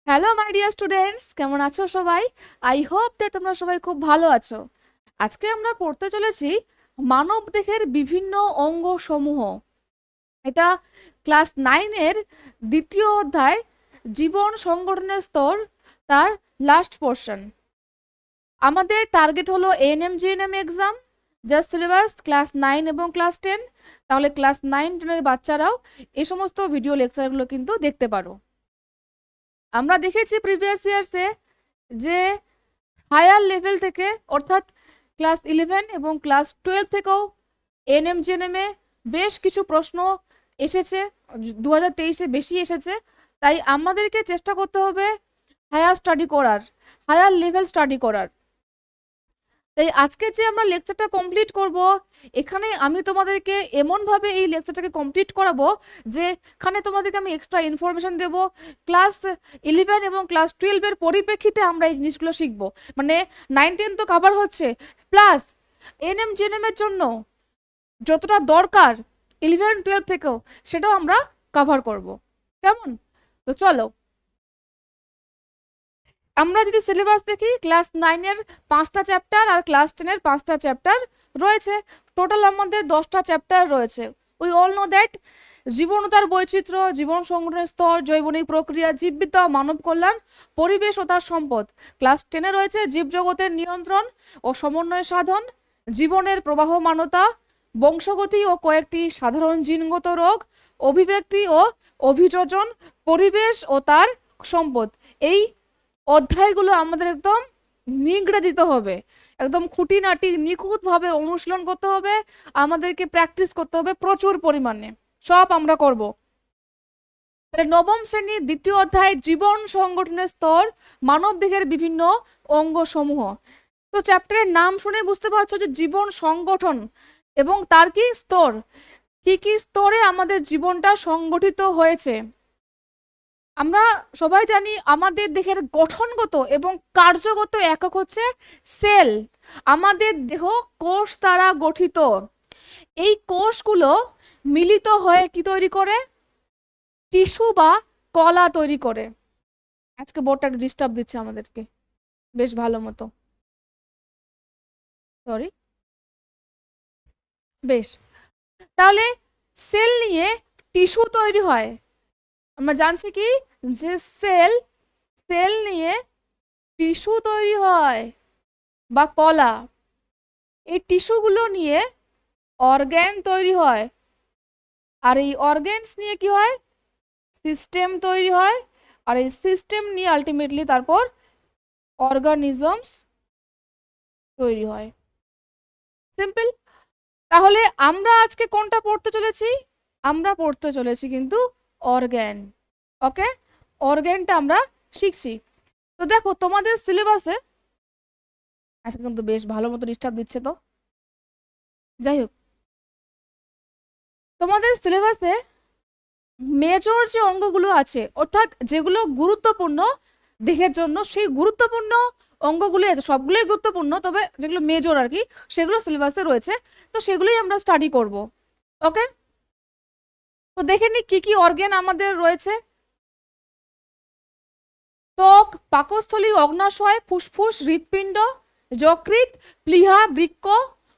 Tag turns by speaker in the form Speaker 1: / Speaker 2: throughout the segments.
Speaker 1: Hello my dear students, কেমন আছো সবাই? আই হোপ যে তোমরা সবাই খুব ভালো আছো। আজকে আমরা পড়তে চলেছি মানব দেহের বিভিন্ন অঙ্গ সমূহ। এটা ক্লাস 9-এর দ্বিতীয় অধ্যায়, জীবন সংগঠনের স্তর, তার লাস্ট পোর্শন। আমাদের টার্গেট হলো ANM GNM exam, just syllabus class 9 এবং ক্লাস 10। তাহলে ক্লাস 9-10-এর বাচ্চারাও এই সমস্ত ভিডিও লেকচারগুলো কিন্তু দেখতে পারো। আমরা দেখেছি প্রিভিয়াস ইয়ার্সে যে হায়ার লেভেল থেকে, অর্থাৎ ক্লাস 11 এবং ক্লাস 12 থেকেও এনএম জেএনএমে বেশ কিছু প্রশ্ন এসেছে। 2023-এ বেশি এসেছে। তাই আমাদেরকে চেষ্টা করতে হবে হায়ার স্টাডি করার, হায়ার লেভেল স্টাডি করার। তাই আজকে যে আমরা লেকচারটা কমপ্লিট করব, এখানে আমি তোমাদেরকে এমনভাবে এই লেকচারটাকে কমপ্লিট করাবো যে এখানে তোমাদেরকে আমি এক্সট্রা ইনফরমেশন দেবো। ক্লাস 11 এবং ক্লাস 12-এর পরিপ্রেক্ষিতে আমরা এই জিনিসগুলো শিখবো। মানে 9-10 তো কভার হচ্ছে, প্লাস এনএম জিএনএম এর জন্য যতটা দরকার 11-12 থেকেও সেটাও আমরা কভার করব। কেমন? তো চলো আমরা যদি সিলেবাস দেখি, ক্লাস 9-এর 5টা চ্যাপ্টার আর ক্লাস 10-এর 5টা চ্যাপ্টার রয়েছে। টোটাল আমাদের 10টা চ্যাপ্টার রয়েছে। উই অল নো দ্যাট জীবনতার বৈচিত্র্য, জীবন সংগঠনের স্তর, জৈবনিক প্রক্রিয়া, জীববিদ্যা, মানব কল্যাণ, পরিবেশ ও তার সম্পদ। ক্লাস 10-এ রয়েছে জীবজগতের নিয়ন্ত্রণ ও সমন্বয় সাধন, জীবনের প্রবাহমানতা, বংশগতি ও কয়েকটি সাধারণ জিনগত রোগ, অভিব্যক্তি ও অভিযোজন, পরিবেশ ও তার সম্পদ। এই অধ্যায়গুলো আমাদের একদম নিংড়ে দিতে হবে, একদম খুঁটিনাটি নিখুঁতভাবে অনুশীলন করতে হবে, আমাদেরকে প্র্যাকটিস করতে হবে প্রচুর পরিমাণে। সব আমরা করব। তাহলে নবম শ্রেণীর দ্বিতীয় অধ্যায়, জীবন সংগঠনের স্তর, মানব দেহের বিভিন্ন অঙ্গ সমূহ। তো চ্যাপ্টারের নাম শুনে বুঝতে পারছো যে জীবন সংগঠন এবং তার কি স্তর, কি কি স্তরে আমাদের জীবনটা সংগঠিত হয়েছে। আমরা সবাই জানি আমাদের দেহের গঠনগত এবং কার্যগত একক হচ্ছে সেল। আমাদের দেহ কোষ দ্বারা গঠিত। এই কোষগুলো মিলিত হয়ে কি তৈরি করে? টিস্যু বা কলা তৈরি করে। আজকে বোর্ডটা একটু ডিস্টার্ব দিচ্ছে আমাদেরকে বেশ ভালো মতো, সরি। বেশ, তাহলে সেল নিয়ে টিস্যু তৈরি হয়। আমরা জানছি কি যে সেল, সেল নিয়ে টিস্যু তৈরি হয় বা কলা। এই টিস্যুগুলো নিয়ে অর্গ্যান তৈরি হয়, আর এই অর্গ্যানস নিয়ে কি হয়? সিস্টেম তৈরি হয়, আর এই সিস্টেম নিয়ে আলটিমেটলি তারপর অর্গানিজমস তৈরি হয়। সিম্পল। তাহলে আমরা আজকে কোনটা পড়তে চলেছি? আমরা পড়তে চলেছি কিন্তু অর্গ্যান। ওকে, অর্গ্যানটা আমরা শিখছি। তো দেখো তোমাদের সিলেবাসে আজকে কিন্তু বেশ ভালো মতো ডিস্টার্ব দিচ্ছে। তো যাই হোক, তোমাদের সিলেবাসে মেজর যে অঙ্গগুলো আছে, অর্থাৎ যেগুলো গুরুত্বপূর্ণ দেহের জন্য, সেই গুরুত্বপূর্ণ অঙ্গগুলি আছে, সবগুলোই গুরুত্বপূর্ণ, তবে যেগুলো মেজর আর কি সেগুলো সিলেবাসে রয়েছে। তো সেগুলোই আমরা স্টাডি করব। ওকে, তো দেখে নি কি কি অর্গান আমাদের রয়েছে। ত্বক, পাকস্থলী, অগ্নাশয়, ফুসফুস, হৃৎপিণ্ড, যকৃৎ, প্লীহা, বৃক্ক,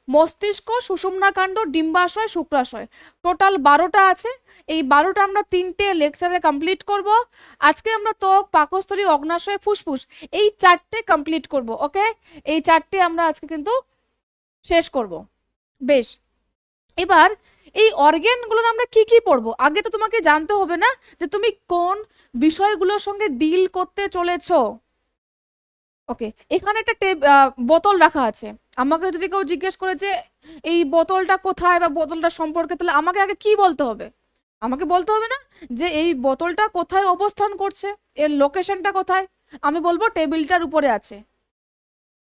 Speaker 1: মস্তিষ্ক, সুষুম্নাকাণ্ড, ডিম্বাশয়, শুক্রাশয়। টোটাল 12টা আছে। এই 12টা আমরা 3টে লেকচারে কমপ্লিট করব। আজকে আমরা ত্বক, পাকস্থলী, অগ্নাশয়, ফুসফুস এই 4টে কমপ্লিট করব। ওকে, এই 4টে আমরা আজকে কিন্তু শেষ করব। বেশ, এবার এই অর্গ্যানগুলোর আমরা কি কি পড়বো। আগে তো তোমাকে জানতে হবে না যে তুমি কোন বিষয়গুলোর সঙ্গে ডিল করতে চলেছো। ওকে, এখানে একটা বোতল রাখা আছে। আমাকে যদি কেউ জিজ্ঞেস করে যে এই বোতলটা কোথায় বা বোতলটা সম্পর্কে, তাহলে আমাকে আগে কি বলতে হবে? আমাকে বলতে হবে না যে এই বোতলটা কোথায় অবস্থান করছে, এর লোকেশনটা কোথায়। আমি বলবো টেবিলটার উপরে আছে।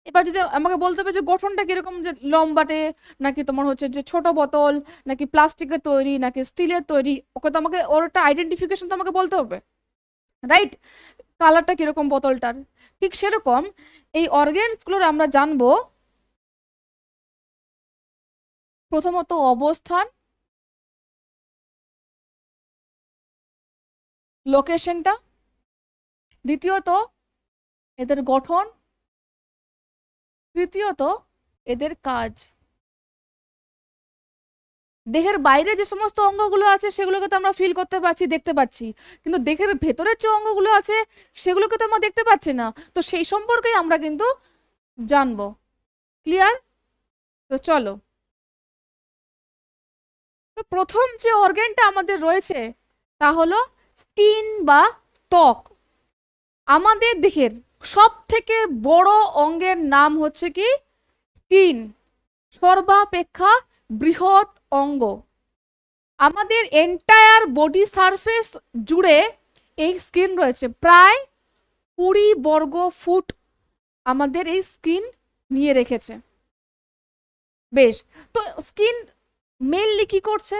Speaker 1: এবার যদি আমাকে বলতে হবে যে গঠনটা কিরকম, যে লম্বাটে নাকি তোমার হচ্ছে যে ছোট বোতল, নাকি প্লাস্টিকের তৈরি নাকি স্টিলের তৈরি, ওকে তো আমাকে ওর একটা আইডেন্টিফিকেশন তো আমাকে বলতে হবে, রাইট? কালারটা কিরকম বোতলটার। ঠিক সেরকম এই অর্গানসগুলোর আমরা জানবো প্রথমত অবস্থান, লোকেশনটা, দ্বিতীয়ত এদের গঠন, তৃতীয়ত এদের কাজ। দেহের বাইরে যে সমস্ত অঙ্গগুলো আছে সেগুলোকে তো আমরা ফিল করতে পারছি, দেখতে পাচ্ছি, কিন্তু দেহের ভেতরের যে অঙ্গগুলো আছে সেগুলোকে তো আমরা দেখতে পাচ্ছি না, তো সেই সম্পর্কেই আমরা কিন্তু জানবো। ক্লিয়ার? তো চলো, তো প্রথম যে অর্গানটা আমাদের রয়েছে তা হলো স্কিন বা ত্বক। আমাদের দেহের সব থেকে বড় অঙ্গের নাম হচ্ছে কি স্কিন, সর্বাপেক্ষা বৃহৎ অঙ্গ। আমাদের এন্টায়ার বডি সারফেস জুড়ে এই স্কিন রয়েছে, প্রায় 20 বর্গ ফুট আমাদের এই স্কিন নিয়ে রেখেছে। বেশ, তো স্কিন মেইনলি কি করছে?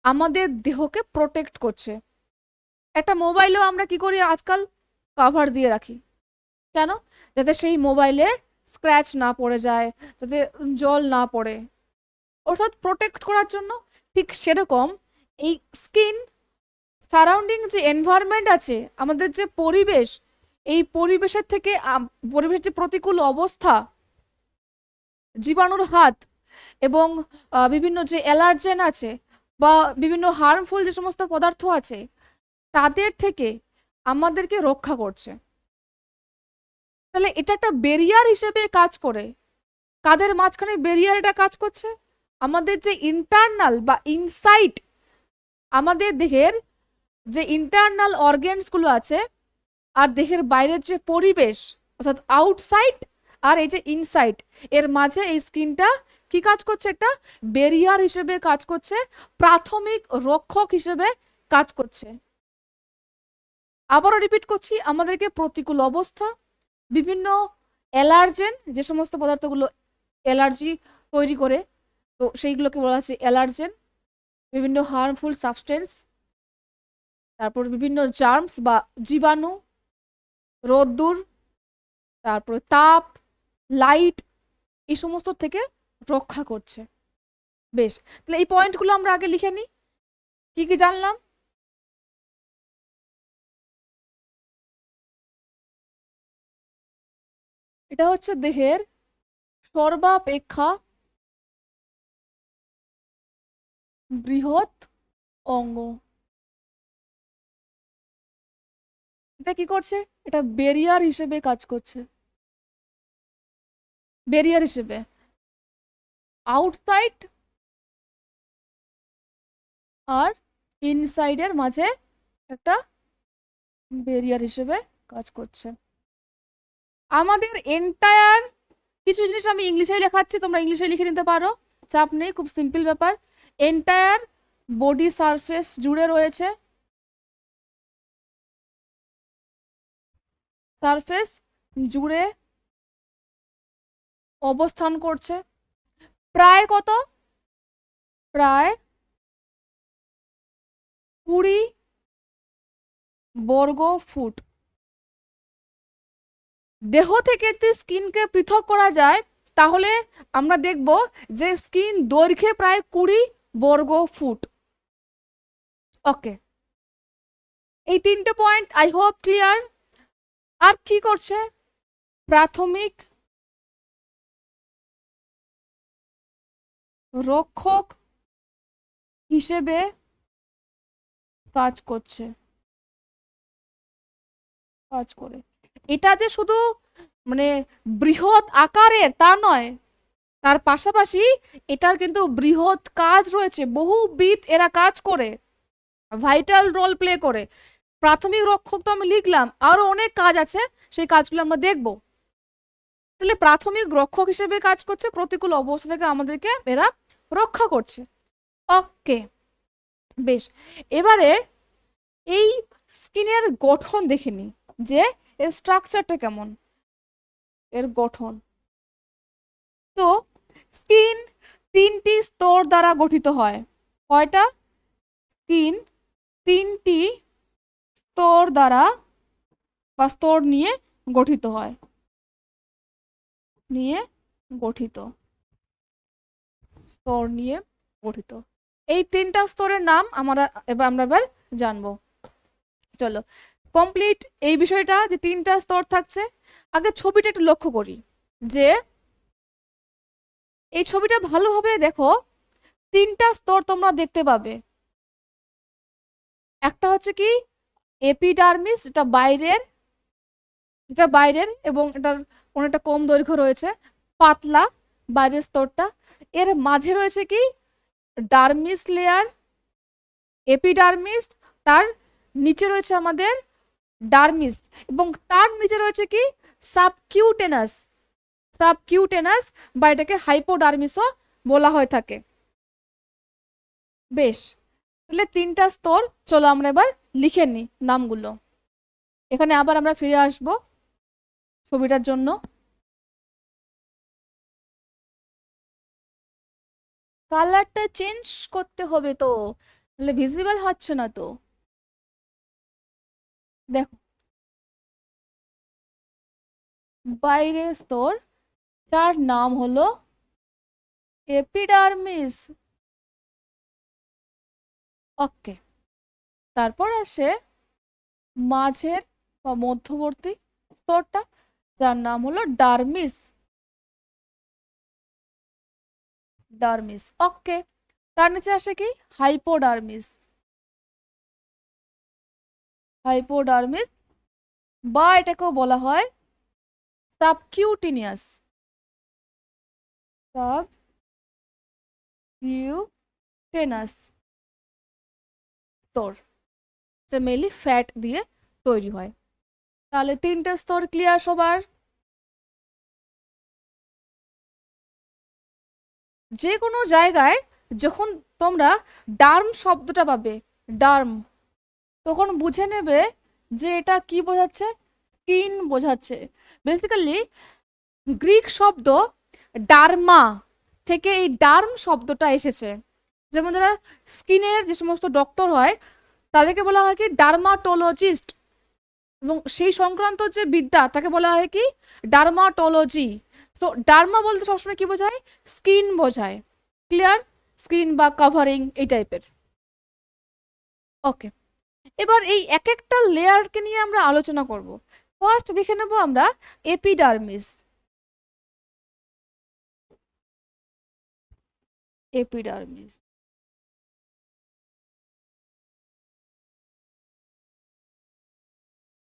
Speaker 1: আমাদের দেহকে প্রোটেক্ট করছে। একটা মোবাইলেও আমরা কি করি আজকাল? কভার দিয়ে রাখি। কেন? যাতে সেই মোবাইলে স্ক্র্যাচ না পড়ে যায়, যাতে জল না পড়ে, অর্থাৎ প্রোটেক্ট করার জন্য। ঠিক সেরকম এই স্কিন সারাউন্ডিং যে এনভায়রনমেন্ট আছে, আমাদের যে পরিবেশ, এই পরিবেশের থেকে পরিবেশের যে প্রতিকূল অবস্থা, জীবাণুর হাত এবং বিভিন্ন যে অ্যালার্জেন আছে বা বিভিন্ন হার্মফুল যে সমস্ত পদার্থ আছে তাদের থেকে আমাদেরকে রক্ষা করছে। তাহলে এটা একটা ব্যারিয়ার হিসেবে কাজ করে। কাদের মাঝখানে ব্যারিয়ার এটা কাজ করছে? আমাদের যে ইন্টারনাল বা ইনসাইড, আমাদের দেহের যে ইন্টারনাল অর্গানসগুলো আছে আর দেহের বাইরের যে পরিবেশ, অর্থাৎ আউটসাইড আর এই যে ইনসাইড, এর মাঝে এই স্কিনটা কি কাজ করছে? একটা ব্যারিয়ার হিসেবে কাজ করছে, প্রাথমিক রক্ষক হিসেবে কাজ করছে। আবারও রিপিট করছি, আমাদেরকে প্রতিকূল অবস্থা, বিভিন্ন অ্যালার্জেন, যে সমস্ত পদার্থগুলো অ্যালার্জি তৈরি করে, তো সেইগুলোকে বলা হচ্ছে অ্যালার্জেন, বিভিন্ন হার্মফুল সাবস্টেন্স, তারপর বিভিন্ন জার্মস বা জীবাণু, রোদ্দুর, তারপরে তাপ, লাইট, এই সমস্ত থেকে রক্ষা করছে। বেশ, তাহলে এই পয়েন্টগুলো আমরা আগে লিখে নিই। কি কি জানলাম? এটা হচ্ছে দেহের সর্বাপেক্ষা বৃহৎ অঙ্গ। এটা কি করছে? এটা ব্যারিয়ার হিসেবে কাজ করছে। ব্যারিয়ার হিসেবে আউটসাইড আর ইনসাইডের মাঝে একটা ব্যারিয়ার হিসেবে কাজ করছে। আমাদের এন্টায়ার, কিছু জিনিস আমি ইংলিশে লেখাচ্ছি, তোমরা ইংলিশে লিখে নিতে পারো, চাপ নেই, খুব সিম্পল ব্যাপার। এন্টায়ার বডি সারফেস জুড়ে রয়েছে, সারফেস জুড়ে অবস্থান করছে প্রায় কত? প্রায় 20 বর্গ ফুট। দেহ থেকে যদি স্কিনকে পৃথক করা যায় তাহলে আমরা দেখব যে স্কিন দৈর্ঘ্যে প্রায় 20 বর্গ ফুট। ওকে, এই 3টে পয়েন্ট আই হোপ ক্লিয়ার। আর কি করছে? প্রাথমিক রক্ষক হিসেবে কাজ করছে, কাজ করে। এটা যে শুধু মানে বৃহৎ আকারের তা নয়, তার পাশাপাশি এটার কিন্তু বৃহৎ কাজ রয়েছে, বহুবিধ এরা কাজ করে, ভাইটাল রোল প্লে করে। প্রাথমিক রক্ষক তো আমি লিখলাম, আরো অনেক কাজ আছে, সেই কাজগুলো আমরা দেখব। তাহলে প্রাথমিক রক্ষক হিসেবে কাজ করছে, প্রতিকূল অবস্থা থেকে আমাদেরকে এরা রক্ষা করছে। ওকে, বেশ, এবারে এই স্কিনের গঠন দেখে নি, যে এর স্ট্রাকচারটা কেমন, এর গঠন। তো স্কিন 3টি স্তর দ্বারা গঠিত হয়। কয়টা? স্কিন 3টি স্তর দ্বারা বা স্তর নিয়ে গঠিত হয়, নিয়ে গঠিত, স্তর নিয়ে গঠিত। এই 3টা স্তরের নাম আমরা এবার জানবো। চলো, কমপ্লিট এই বিষয়টা যে 3টা স্তর থাকছে। আগে ছবিটা একটু লক্ষ্য করি, যে এই ছবিটা ভালোভাবে দেখো, 3টা স্তর তোমরা দেখতে পাবে। একটা হচ্ছে কি এপিডার্মিস, যেটা বাইরের এবং এটার অনেকটা কম দৈর্ঘ্য রয়েছে, পাতলা বাইরের স্তরটা। এর মাঝে রয়েছে কি ডার্মিস লেয়ার, এপিডার্মিস, তার নিচে রয়েছে আমাদের ডার্মিস, এবং তার নিচে রয়েছে কি সাবকিউটেনাস বা এটাকে হাইপোডার্মিসও বলা হয়ে থাকে। বেশ, তাহলে 3টা স্তর। চলো আমরা এবার লিখে নিই নামগুলো। এখানে আবার আমরা ফিরে আসব ছবিটার জন্য। কালারটা চেঞ্জ করতে হবে তো, তাহলে ভিজিবল হচ্ছে না তো। দেখো, বাইরের স্তর, যার নাম হলো এপিডার্মিস। ওকে, তারপর আসে মাঝের বা মধ্যবর্তী স্তরটা, যার নাম হলো ডার্মিস। ওকে, তার নিচে আসে কি হাইপোডার্মিস, বা এটাকেও বলা হয় সাবকিউটেনিয়াস স্তর, যেটা মেনলি ফ্যাট দিয়ে তৈরি হয়। তাহলে 3টে স্তর ক্লিয়ার সবার? যে কোনো জায়গায় যখন তোমরা ডার্ম শব্দটা পাবে, ডার্ম, তখন বুঝে নেবে যে এটা কি বোঝাচ্ছে, স্কিন বোঝাচ্ছে। বেসিক্যালি গ্রিক শব্দ ডার্মা থেকে এই ডার্ম শব্দটা এসেছে। যেমন যারা স্কিনের যে সমস্ত ডক্টর হয় তাদেরকে বলা হয় কি ডার্মাটোলজিস্ট, এবং সেই সংক্রান্ত যে বিদ্যা তাকে বলা হয় কি ডার্মাটোলজি। সো ডার্মা বলতে সবসময় কি বোঝায়, স্কিন বোঝায়। ক্লিয়ার? স্কিন বা কাভারিং এই টাইপের। ওকে, এবার এই এক একটা লেয়ারকে নিয়ে আমরা আলোচনা করব। ফার্স্ট দেখে নেব আমরা এপিডার্মিস।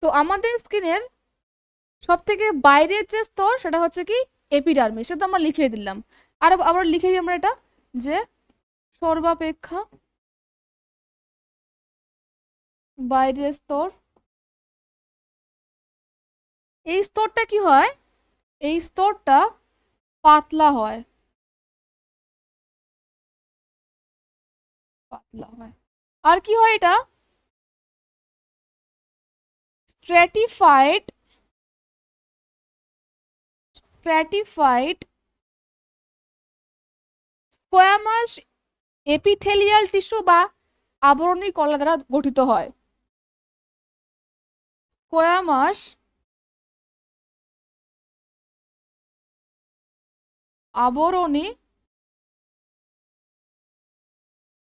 Speaker 1: তো আমাদের স্কিনের সব থেকে বাইরের যে স্তর সেটা হচ্ছে কি এপিডার্মিস, সেটা আমরা লিখে দিলাম। আর আবার লিখে দিই আমরা এটা, যে সর্বাপেক্ষা বাইরের স্তর। এই স্তরটা কি হয়, এই স্তরটা পাতলা হয়, আর কি হয়, এটা স্ট্র্যাটিফাইড স্কোয়ামাস এপিথেলিয়াল টিস্যু বা আবরণী কলা দ্বারা গঠিত হয়। স্কোয়ামাস আবরণী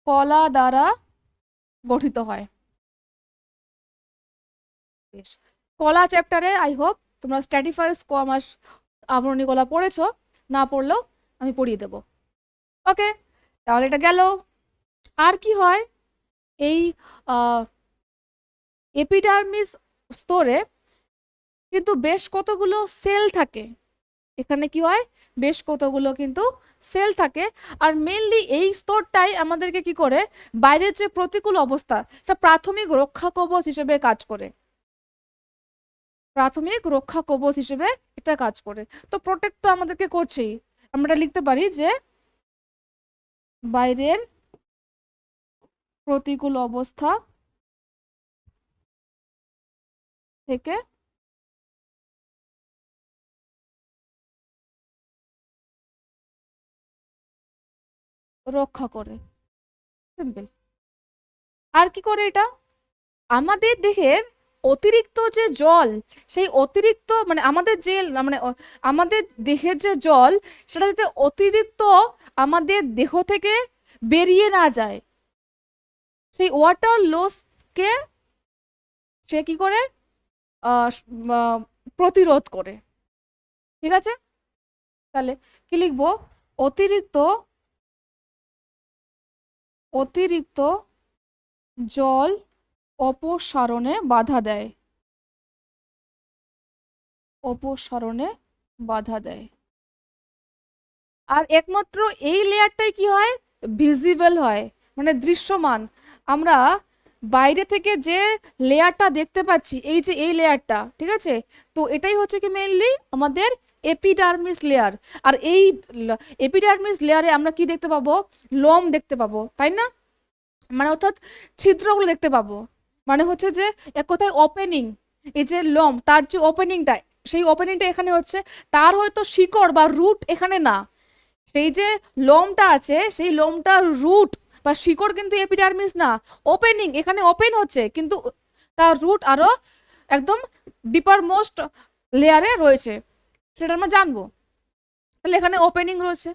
Speaker 1: কলা দ্বারা গঠিত হয়। বেশ, কলা চ্যাপ্টারে আই হোপ তোমরা স্ট্র্যাটিফাইড স্কোয়ামাস আবরণী কলা পড়েছো, না পড়লেও আমি পড়িয়ে দেব। ওকে, তাহলে এটা গেল। আর কি হয়, এই এপিডার্মিস স্তরে কিন্তু বেশ কতগুলো সেল থাকে। এখানে কি হয়, বেশ কতগুলো কিন্তু সেল থাকে। আর মেনলি এই স্তরটাই আমাদেরকে কি করে, বাইরের যে প্রতিকূল অবস্থা, এটা প্রাথমিক রক্ষা কবচ হিসেবে কাজ করে। এটা কাজ করে। তো প্রোটেক্ট তো আমাদেরকে করছেই। আমরা লিখতে পারি যে বাইরের প্রতিকূল অবস্থা থেকে রক্ষা করে। সিম্পল। আর কি করে এটা, আমাদের দেহের অতিরিক্ত যে জল, সেই অতিরিক্ত মানে আমাদের দেহের যে জল, সেটা যাতে অতিরিক্ত আমাদের দেহ থেকে বেরিয়ে না যায়, সেই ওয়াটার লসকে সে কি করে আহ, প্রতিরোধ করে। ঠিক আছে, তাহলে কি লিখবো? অতিরিক্ত অতিরিক্ত জল অপসারণে বাধা দেয়, অপসারণে বাধা দেয়। আর একমাত্র এই লেয়ারটাই কি হয়, ভিজিবল হয়, মানে দৃশ্যমান। আমরা বাইরে থেকে যে লেয়ারটা দেখতে পাচ্ছি, এই যে এই লেয়ারটা, ঠিক আছে, তো এটাই হচ্ছে কি মেইনলি আমাদের এপিডার্মিস লেয়ার। আর এই এপিডার্মিস লেয়ারে আমরা কি দেখতে পাবো? লোম দেখতে পাবো, তাই না? মানে অর্থাৎ ছিদ্রগুলো দেখতে পাবো, মানে হচ্ছে যে এক কথায় ওপেনিং। এই যে লোম, তার যে ওপেনিংটা, সেই ওপেনিংটা এখানে হচ্ছে। তার হয়তো শিকড় বা রুট এখানে না, সেই যে লোমটা আছে সেই লোমটার রুট বা শিকড় কিন্তু এপিডার্মিস না, ওপেনিং, এখানে ওপেন হচ্ছে, কিন্তু তার রুট আরো একদম ডিপার মোস্ট লেয়ারে রয়েছে, সেটা আমরা জানবো। তাহলে এখানে ওপেনিং রয়েছে,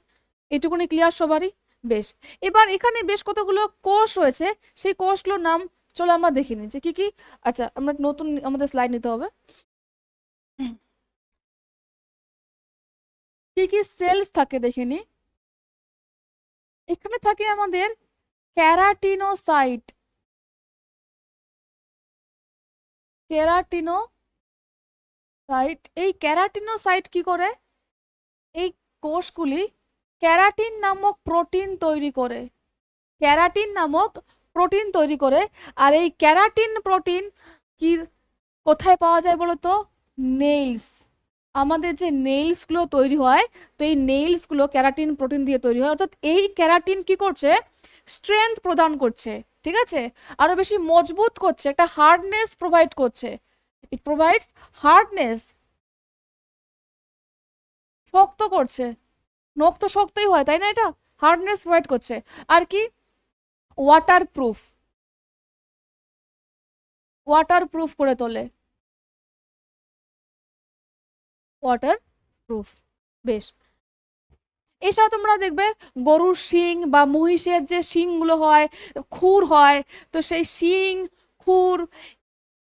Speaker 1: এইটুকুনি ক্লিয়ার সবারই? বেশ, এবার এখানে বেশ কতগুলো কোষ রয়েছে, সেই কোষগুলোর নাম চলো আমরা দেখে নিই যে কি কি। আচ্ছা, আমরা নতুন আমাদের স্লাইড নিতে হবে। কি কি সেলস থাকে দেখে নি। এখানে থাকে আমাদের ক্যারাটিনোসাইট, ক্যারাটিনোসাইট। এই ক্যারাটিনোসাইট কি করে? এই কোষগুলি ক্যারাটিন নামক প্রোটিন তৈরি করে, ক্যারাটিন নামক প্রোটিন তৈরি করে। আর এই ক্যারাটিন প্রোটিন কি কোথায় পাওয়া যায় বলো তো? নেইলস। আমাদের যে নেইলস গুলো তৈরি হয়, তো এই নেইলস গুলো ক্যারাটিন প্রোটিন দিয়ে তৈরি হয়। অর্থাৎ এই ক্যারাটিন কি করছে? স্ট্রেংথ প্রদান করছে, ঠিক আছে, আরো বেশি মজবুত করছে, একটা হার্ডনেস প্রোভাইড করছে। ইট প্রোভাইডস হার্ডনেস, শক্ত করছে। নখ তো শক্তই হয়, তাই না? এটা হার্ডনেস প্রোভাইড করছে। আর কি? ওয়াটার প্রুফ, ওয়াটার প্রুফ করে তোলে, ওয়াটার প্রুফ। বেশ, এছাড়া তোমরা দেখবে গরুর শিং বা মহিষের যে শিংগুলো হয়, খুর হয়, তো সেই শিং, খুর,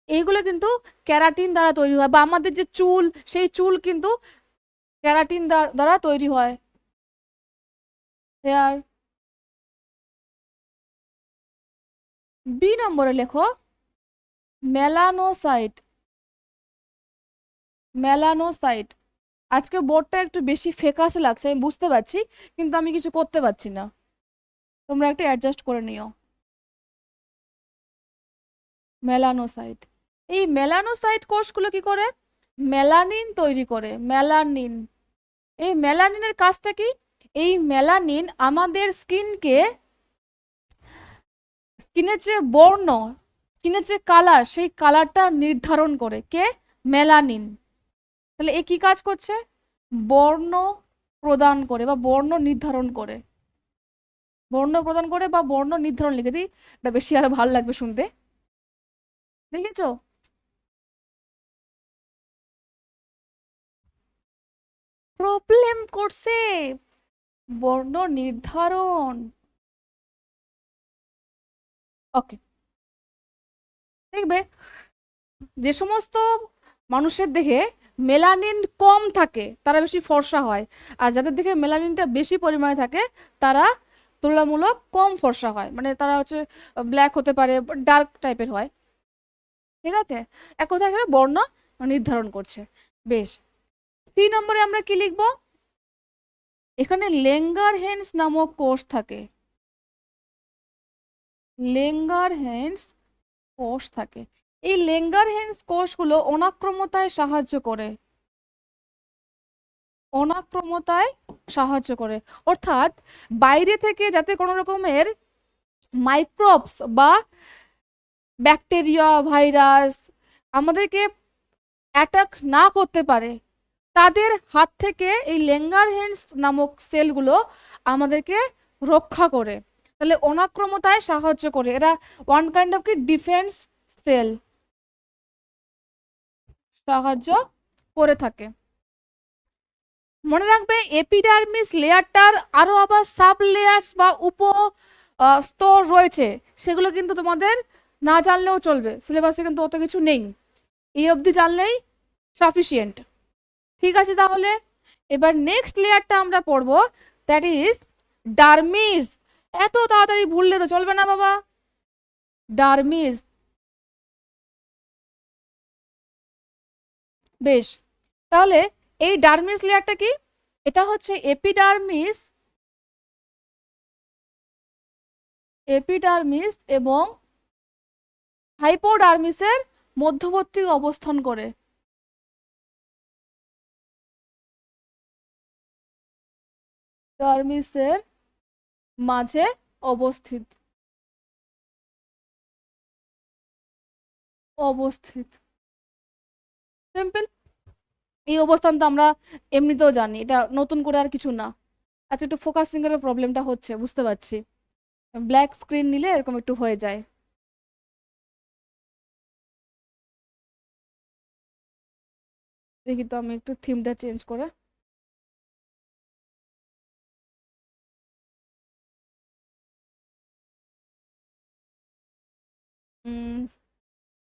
Speaker 1: এইগুলো কিন্তু ক্যারাটিন দ্বারা তৈরি হয়। বা আমাদের যে চুল, সেই চুল কিন্তু ক্যারাটিন দ্বারা তৈরি হয়, হেয়ার। বি নম্বরে লেখো মেলানোসাইট, মেলানোসাইট। আজকে বোর্ডটা একটু বেশি ফেকাসে লাগছে, আমি বুঝতে পারছি, কিন্তু আমি কিছু করতে পারছি না, তোমরা একটু অ্যাডজাস্ট করে নিও। মেলানোসাইট, এই মেলানোসাইট কোষগুলো কি করে? মেলানিন তৈরি করে, মেলানিন। এই মেলানিনের কাজটা কি? এই মেলানিন আমাদের স্কিনের যে বর্ণ, স্কিনের যে কালার, সেই কালারটা নির্ধারণ করে কে? মেলানিন। তাহলে এ কি কাজ করছে? বর্ণ প্রদান করে বা বর্ণ নির্ধারণ করে, বর্ণ প্রদান করে বা বর্ণ নির্ধারণ। লিখে দিই, এটা বেশি আরো ভালো লাগবে শুনতে। দেখেছো? প্রবলেম করছে বর্ণ নির্ধারণ। ওকে, দেখবে যে সমস্ত মানুষের দেখে মেলানিন কম থাকে তারা বেশি ফর্সা হয়, আর যাদের দেখে মেলানিনটা বেশি পরিমাণে থাকে তারা তুলনামূলক কম ফর্সা হয়, মানে তারা হচ্ছে ব্ল্যাক হতে পারে, ডার্ক টাইপের হয়। ঠিক আছে, এক কথায় এখানে বর্ণ নির্ধারণ করছে। বেশ, সি নম্বরে আমরা কি লিখবো? এখানে লেঙ্গারহ্যান্স নামক কোষ থাকে, লেঙ্গারহ্যান্স কোষ থাকে। এই লেঙ্গারহ্যান্স কোষগুলো অনাক্রমতায় সাহায্য করে, অনাক্রমতায় সাহায্য করে। অর্থাৎ বাইরে থেকে যাতে কোনো রকমের মাইক্রোবস বা ব্যাকটেরিয়া, ভাইরাস আমাদেরকে অ্যাটাক না করতে পারে, তাদের হাত থেকে এই লেঙ্গারহ্যান্স নামক সেলগুলো আমাদেরকে রক্ষা করে। তাহলে অনাক্রমতায় সাহায্য করে, এরা ওয়ান কাইন্ড অফ কি ডিফেন্স সেল, সাহায্য করে থাকে। মনে রাখবে এপিডার্মিস লেয়ারটার আরো আবার সাব লেয়ার্স বা উপ স্তর রয়েছে, সেগুলো কিন্তু তোমাদের না জানলেও চলবে, সিলেবাসে কিন্তু অত কিছু নেই। এই অবধি জানলেই সাফিসিয়েন্ট। ঠিক আছে, তাহলে এবার নেক্সট লেয়ারটা আমরা পড়বো, দ্যাট ইজ ডার্মিস। এত তাড়াতাড়ি ভুললে তো চলবে না বাবা। ডার্মিস, বেশ, তাহলে এই ডার্মিস লেয়ারটা কি? এটা হচ্ছে এপিডার্মিস, এপিডার্মিস এবং হাইপোডার্মিসের মধ্যবর্তী অবস্থান করে। ডার্মিসের মাঝে অবস্থিত, সিম্পল। এই অবস্থান তো আমরা এমনিতেও জানি, এটা নতুন করে আর কিছু না। আচ্ছা, একটু ফোকাসিং এর প্রবলেমটা হচ্ছে, বুঝতে পারছি। ব্ল্যাক স্ক্রিন নিলে এরকম একটু হয়ে যায়। দেখি তো আমি একটু থিমটা চেঞ্জ করে।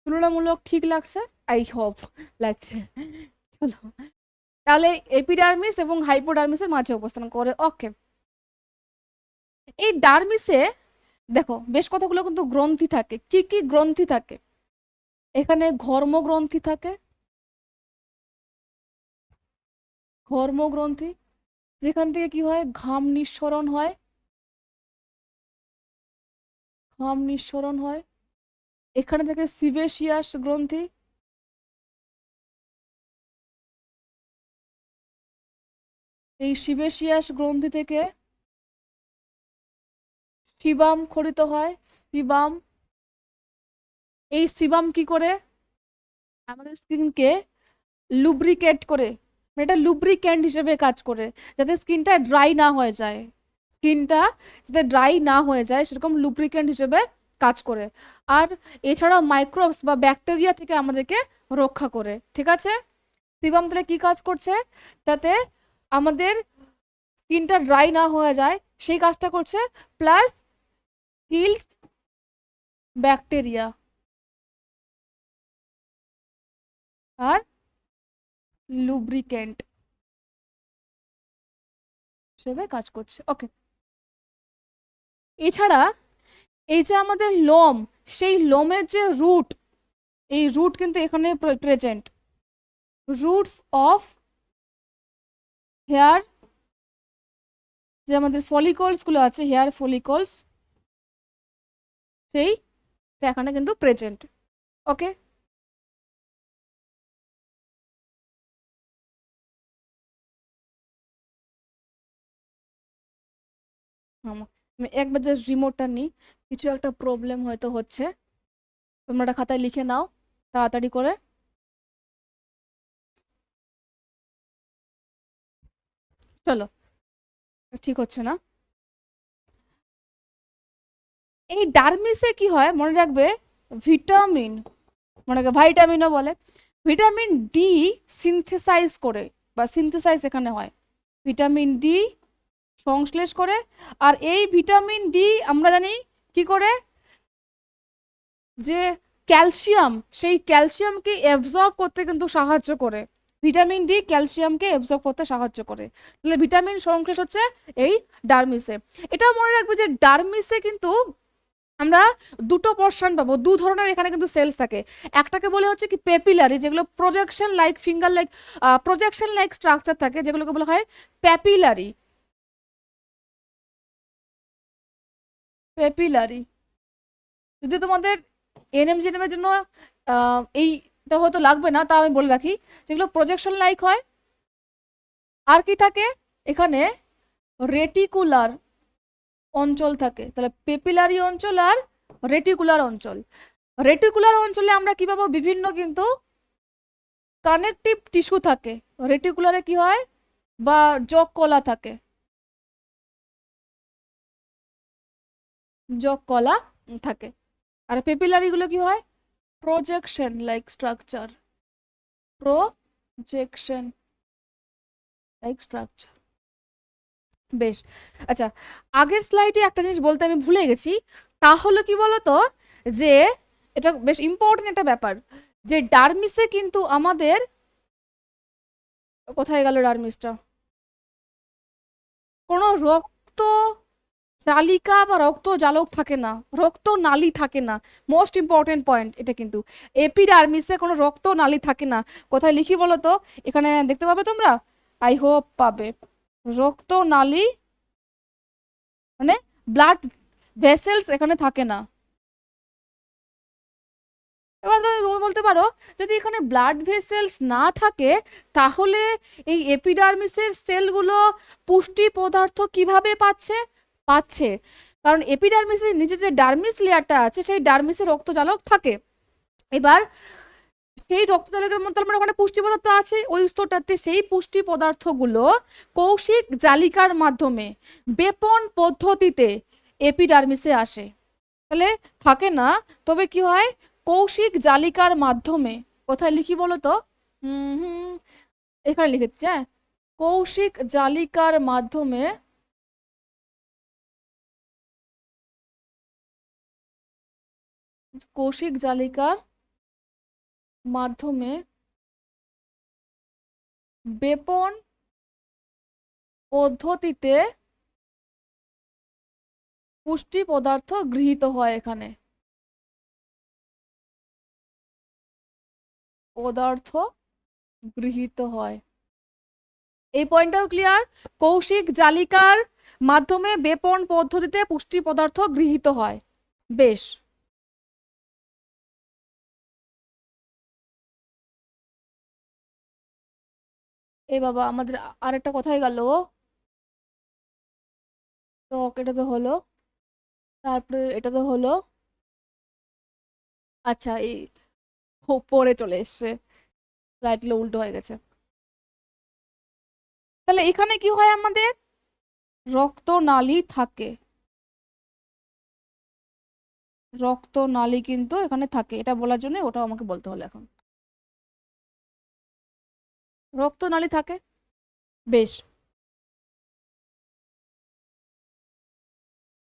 Speaker 1: তুলনামূলক ঠিক লাগছে, আই হোপ লাগছে। চলো, তাহলে এপিডার্মিস এবং হাইপোডার্মিসের মাঝে অবস্থান করে। ওকে, এই ডার্মিসে দেখো বেশ কতগুলো কিন্তু গ্রন্থি থাকে। কি কি গ্রন্থি থাকে? এখানে ঘর্মগ্রন্থি থাকে, ঘর্মগ্রন্থি, যেখান থেকে কি হয়, ঘাম নিঃসরণ হয়, ঘাম নিঃসরণ হয়। এখানে থেকে সিবেশিয়াস গ্রন্থি, এই সিবেশিয়াস গ্রন্থি থেকে সিবাম খরিত হয়, সিবাম। এই সিবাম কি করে? আমাদের স্কিনকে লুব্রিকেট করে, মানে এটা লুব্রিক্যান্ট হিসেবে কাজ করে, যাতে স্কিনটা ড্রাই না হয়ে যায়, স্কিনটা যাতে ড্রাই না হয়ে যায় সেরকম লুব্রিক্যান্ট হিসেবে কাজ করে। আর এছাড়াও মাইক্রোবস বা ব্যাকটেরিয়া থেকে আমাদেরকে রক্ষা করে। ঠিক আছে, সিবাম তাহলে কি কাজ করছে? যাতে আমাদের স্কিনটা ড্রাই না হয়ে যায় সেই কাজটা করছে, প্লাস কিলস ব্যাকটেরিয়া আর লুব্রিক্যান্ট হিসেবে কাজ করছে। ওকে, এছাড়া এই যে আমাদের লোম, সেই লোমের যে রুট, এই রুট কিন্তু এখানে প্রেজেন্ট। রুটস অফ হেয়ার, যে আমাদের ফলিকলস গুলো আছে, হেয়ার ফলিকলস, সেই এখানে কিন্তু প্রেজেন্ট। ওকে, আমি একবার জাস্ট রিমোটটা নিই, কিছু একটা প্রবলেম হয়তো হচ্ছে। তোমরা একটা খাতায় লিখে নাও তাড়াতাড়ি করে। চলো, ঠিক হচ্ছে না। এই ডার্মিসে কি হয় মনে রাখবে, ভিটামিন, মনে রাখবে ভাইটামিনও বলে, ভিটামিন ডি সিনথেসাইজ করে, বা সিনথেসাইজ এখানে হয়, ভিটামিন ডি সংশ্লেষ করে। আর এই ভিটামিন ডি আমরা জানি কি করে, যে ক্যালসিয়াম, সেই ক্যালসিয়ামকে অ্যাবজর্ব করতে কিন্তু সাহায্য করে। ভিটামিন ডি ক্যালসিয়ামকে অ্যাবজর্ব করতে সাহায্য করে। তাহলে ভিটামিন সংশ্লেষ হচ্ছে এই ডার্মিসে। এটাও মনে রাখবে যে ডার্মিসে কিন্তু আমরা দুটো পোর্শন পাবো, দু ধরনের এখানে কিন্তু সেলস থাকে। একটাকে বলে হচ্ছে কি পেপিলারি, যেগুলো projection like finger like, projection like structure থাকে, যেগুলোকে বলা হয় প্যাপিলারি, প্যাপিলারি। যদি তোমাদের এনএমজিএনএম এর জন্য এইটা হয়তো লাগবে না, তা আমি বলে রাখি, যেগুলো প্রজেকশন লাইক হয়। আর কি থাকে এখানে, রেটিকুলার অঞ্চল থাকে। তাহলে পেপিলারি অঞ্চল আর রেটিকুলার অঞ্চল। রেটিকুলার অঞ্চলে আমরা কি পাবো, বিভিন্ন কিন্তু কানেকটিভ টিস্যু থাকে। রেটিকুলারে কি হয়, বা জগ কলা থাকে, জগ কলা থাকে। আর পেপিলারি গুলো কি হয়, projection like structure, projection like structure. বেশ, আচ্ছা, আগের স্লাইডে একটা জিনিস বলতে আমি ভুলে গেছি। তাহলে কি বলতো, যে এটা বেশ ইম্পর্টেন্ট একটা ব্যাপার, যে ডার্মিসে কিন্তু আমাদের, কোথায় গেল ডার্মিসটা, কোনো রক্ত চালিকা বা রক্ত জালক থাকে না, রক্ত নালী থাকে না। মোস্ট ইম্পর্টেন্ট পয়েন্ট এটা কিন্তু, এপিডার্মিসে কোনো রক্ত নালী থাকে না। কোথায় লিখি বলো তো, এখানে দেখতে পাবে তোমরা, আই হোপ পাবে। রক্ত নালী মানে ব্লাড ভেসেলস এখানে থাকে না। এবার তুমি বলতে পারো, যদি এখানে ব্লাড ভেসেলস না থাকে তাহলে এই এপিডার্মিসের সেলগুলো পুষ্টি পদার্থ কিভাবে পাচ্ছে? পাচ্ছে কারণ এপিডার্মিসের নিচে যে ডার্মিস লেয়ারটা আছে সেই ডার্মিসে রক্তজালক থাকে। এবার সেই রক্তজালকের মধ্যে মানে ওখানে পুষ্টি পদার্থ আছে ওই স্তরটাতে, সেই পুষ্টি পদার্থগুলো কৌশিক জালিকার মাধ্যমে বেপন পদ্ধতিতে এপিডার্মিসে আসে। তাহলে থাকে না, তবে কি হয়, কৌশিক জালিকার মাধ্যমে। কোথায় লিখি বলো তো, এখানে লিখেছি, হ্যাঁ, কৌশিক জালিকার মাধ্যমে কৌশিক জালিকার মাধ্যমে বেপন পদ্ধতিতে পুষ্টি পদার্থ গৃহীত হয়। এখানে পদার্থ গৃহীত হয়, এই পয়েন্টটাও ক্লিয়ার। কৌশিক জালিকার মাধ্যমে বেপন পদ্ধতিতে পুষ্টি পদার্থ গৃহীত হয়। বেশ, এ বাবা আমাদের আরেকটা কথাই গেল। তো এটা তো হলো, তারপরে এটা তো হলো। আচ্ছা, এই পরে চলে এসছে, স্লাইডগুলো উল্টো হয়ে গেছে। তাহলে এখানে কি হয়, আমাদের রক্তনালী থাকে, রক্তনালী কিন্তু এখানে থাকে, এটা বলার জন্য ওটাও আমাকে বলতে হলো এখন, রক্তনালী থাকে। বেশ,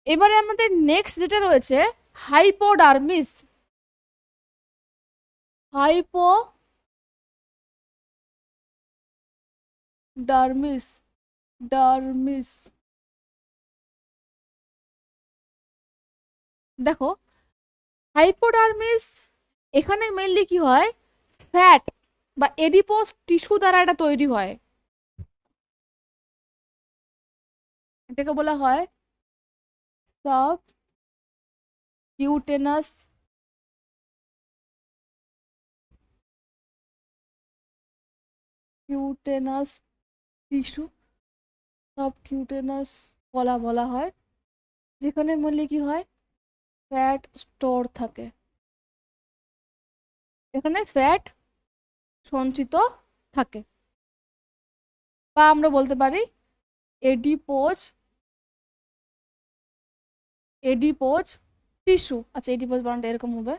Speaker 1: এবারে আমাদের নেক্সট যেটা রয়েছে হাইপোডার্মিস। হাইপোডার্মিস, ডার্মিস, দেখো হাইপোডার্মিস এখানে মেইনলি কি হয়, ফ্যাট বা এডিপোস টিস্যু দ্বারা এটা তৈরি হয়। এটাকে বলা হয় সাব কিউটেনাস কিউটেনাস টিস্যু, সাবকিউটেনাস বলা বলা হয়, যেখানে মেনলি কি হয়, ফ্যাট স্টোর থাকে, এখানে ফ্যাট সঞ্চিত থাকে, বা আমরা বলতে পারি এডিপোজ, এডিপোজ টিস্যু। আচ্ছা, এডিপোজ বানানটা এরকম হবে,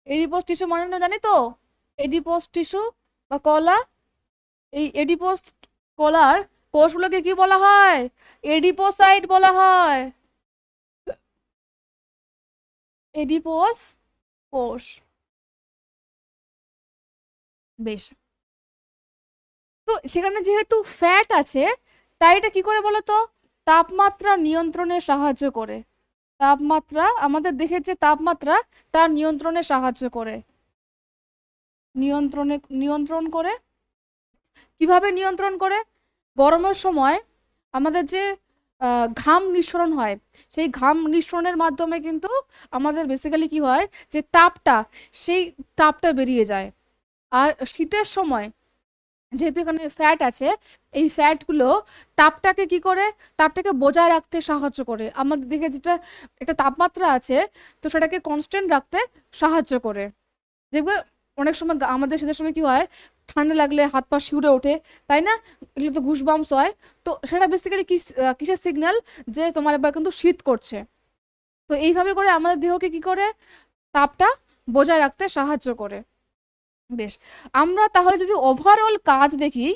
Speaker 1: এডিপোজ টিস্যু মানে না জানি তো, এডিপোজ টিস্যু বা কলা, এই এডিপোজ কলার কোষগুলোকে কি বলা হয়, এডিপোসাইট বলা হয়, এডিপোস কোষ। বেশ, তো সেখানে যেহেতু ফ্যাট আছে তাই এটা কি করে বলো তো, তাপমাত্রা নিয়ন্ত্রণে সাহায্য করে। তাপমাত্রা, আমাদের দেহের যে তাপমাত্রা তার নিয়ন্ত্রণে সাহায্য করে, নিয়ন্ত্রণ করে। কিভাবে নিয়ন্ত্রণ করে, গরমের সময় আমাদের যে ঘাম নিঃসরণ হয়, সেই ঘাম নিঃসরণের মাধ্যমে কিন্তু আমাদের বেসিক্যালি কি হয়, যে তাপটা, সেই তাপটা বেরিয়ে যায়। আর শীতের সময় যেহেতু এখানে ফ্যাট আছে, এই ফ্যাটগুলো তাপটাকে কি করে, তাপটাকে বজায় রাখতে সাহায্য করে। আমাদের দিকে যেটা একটা তাপমাত্রা আছে তো সেটাকে কনস্ট্যান্ট রাখতে সাহায্য করে। দেখবে অনেক সময় আমাদের শীতের সময় কি হয়, ঠান্ডা লাগলে হাত পা শিউরে ওঠে, তাই না, এগুলো তো গুসবাম্পস হয়। তো সেটা বেসিক্যালি কিসের সিগন্যাল, যে তোমার এবার কিন্তু শীত করছে। তো এইভাবে করে আমাদের দেহকে কি করে, তাপটা বজায় রাখতে সাহায্য করে। বেশ, আমরা তাহলে যদি ওভারঅল কাজ দেখি,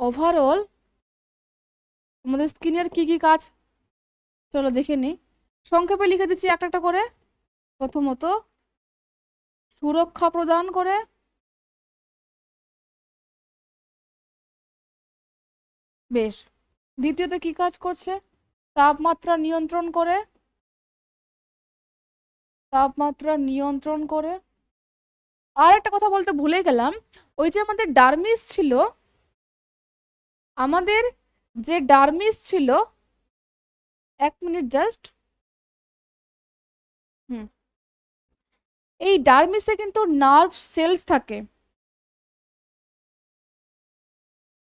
Speaker 1: ওভারঅল আমাদের স্কিনের কি কি কাজ, চলো দেখে নিই। সংক্ষেপে লিখে দিচ্ছি একটা একটা করে। প্রথমত সুরক্ষা প্রদান করে, বেশ। দ্বিতীয়ত কি কাজ করছে? তাপমাত্রা নিয়ন্ত্রণ করে, তাপমাত্রা নিয়ন্ত্রণ করে। আর একটা কথা বলতে ভুলে গেলাম, ওই যে আমাদের ডার্মিস ছিল, আমাদের যে ডার্মিস ছিল, এক মিনিট জাস্ট, হুম, এই ডার্মিসে কিন্তু নার্ভ সেলস থাকে,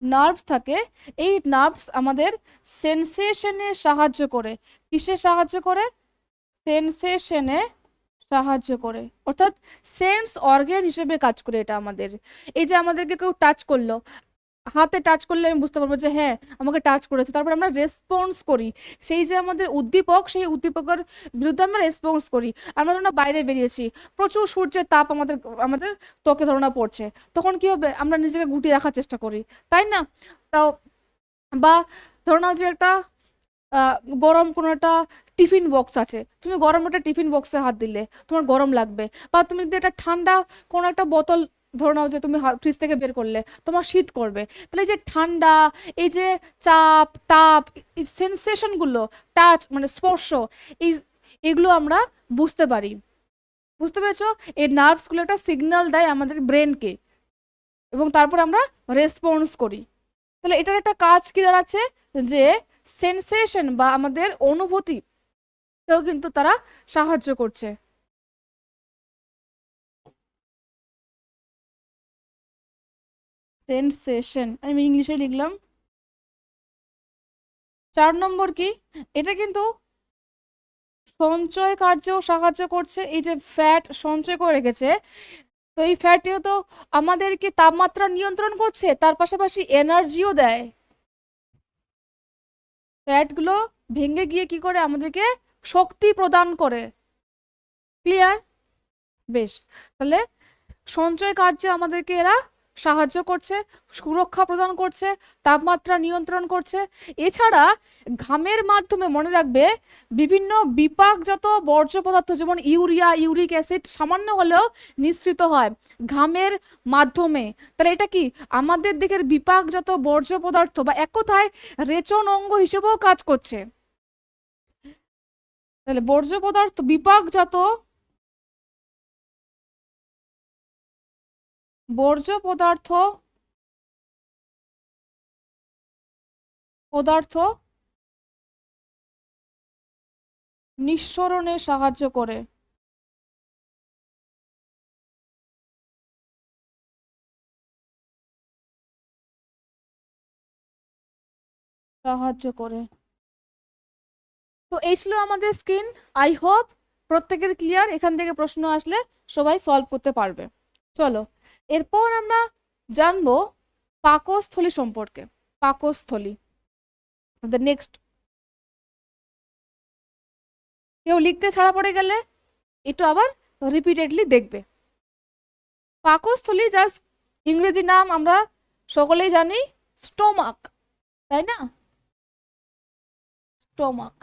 Speaker 1: নার্ভস থাকে। এই নার্ভস আমাদের সেন্সেশনে সাহায্য করে। কিসে সাহায্য করে? সেন্সেশনে সাহায্য করে, অর্থাৎ সেন্স অর্গ্যান হিসেবে কাজ করে এটা আমাদের। এই যে আমাদেরকে কেউ টাচ করলো, হাতে টাচ করলে আমি বুঝতে পারবো যে হ্যাঁ আমাকে টাচ করেছে, তারপর আমরা রেসপন্স করি। সেই যে আমাদের উদ্দীপক, সেই উদ্দীপকের বিরুদ্ধে আমরা রেসপন্স করি। আমরা ধরো না বাইরে বেরিয়েছি, প্রচুর সূর্যের তাপ আমাদের আমাদের ত্বকে ধরো না পড়ছে, তখন কি হবে? আমরা নিজেকে গুটিয়ে রাখার চেষ্টা করি, তাই না? তাও বা ধরো না যে একটা আহ, গরম কোনো একটা টিফিন বক্স আছে, তুমি গরম একটা টিফিন বক্সে হাত দিলে তোমার গরম লাগবে। বা তুমি যদি একটা ঠান্ডা কোনো একটা বোতল ধরে নাও যে তুমি ফ্রিজ থেকে বের করলে, তোমার শীত করবে। তাহলে এই যে ঠান্ডা, এই যে চাপ তাপ, এই সেন্সেশনগুলো, টাচ মানে স্পর্শ, এই এগুলো আমরা বুঝতে পারি। বুঝতে পেরেছো? এই নার্ভসগুলো একটা সিগন্যাল দেয় আমাদের ব্রেনকে, এবং তারপর আমরা রেসপন্স করি। তাহলে এটার একটা কাজ কি দাঁড়াচ্ছে, যে সেন্সেশন বা আমাদের অনুভূতিতেও কিন্তু তারা সাহায্য করছে। সেন্সেশন আমি ইংলিশে লিখলাম। 4 নম্বর কি? এটা কিন্তু সঞ্চয় কার্যেও সাহায্য করছে। এই যে ফ্যাট সঞ্চয় করে রেখেছে, তো এই ফ্যাটটিও তো আমাদেরকে তাপমাত্রা নিয়ন্ত্রণ করছে, তার পাশাপাশি এনার্জিও দেয়। ফ্যাটগুলো ভেঙে গিয়ে কি করে? আমাদেরকে শক্তি প্রদান করে। ক্লিয়ার? বেশ। তাহলে সঞ্চয় কার্যে আমাদেরকে এরা সাহায্য করছে, সুরক্ষা প্রদান করছে, তাপমাত্রা নিয়ন্ত্রণ করছে। এছাড়া ঘামের মাধ্যমে, মনে রাখবে, বিভিন্ন বিপাকজাত বর্জ্য পদার্থ যেমন ইউরিয়া, ইউরিক অ্যাসিড সামান্য হলেও নিঃসৃত হয় ঘামের মাধ্যমে। তাহলে এটা কি? আমাদের দিকের বিপাকজাত বর্জ্য পদার্থ, বা এক কথায় রেচন অঙ্গ হিসেবেও কাজ করছে। তাহলে বর্জ্য পদার্থ, বিপাকজাত বর্জ্য পদার্থ পদার্থ নিঃসরণে সাহায্য করে, সাহায্য করে। তো এই ছিল আমাদের স্কিন। আই হোপ প্রত্যেকের ক্লিয়ার। এখান থেকে প্রশ্ন আসলে সবাই সলভ করতে পারবে। চলো, এরপর আমরা জানবো পাকস্থলী সম্পর্কে। পাকস্থলী, দ্য নেক্সট। কেউ লিখতে ছাড়া পড়ে গেলে একটু আবার রিপিটেডলি দেখবে। পাকস্থলী, যার ইংরেজি নাম আমরা সকলেই জানি, স্টোমাক, তাই না? স্টোমাক।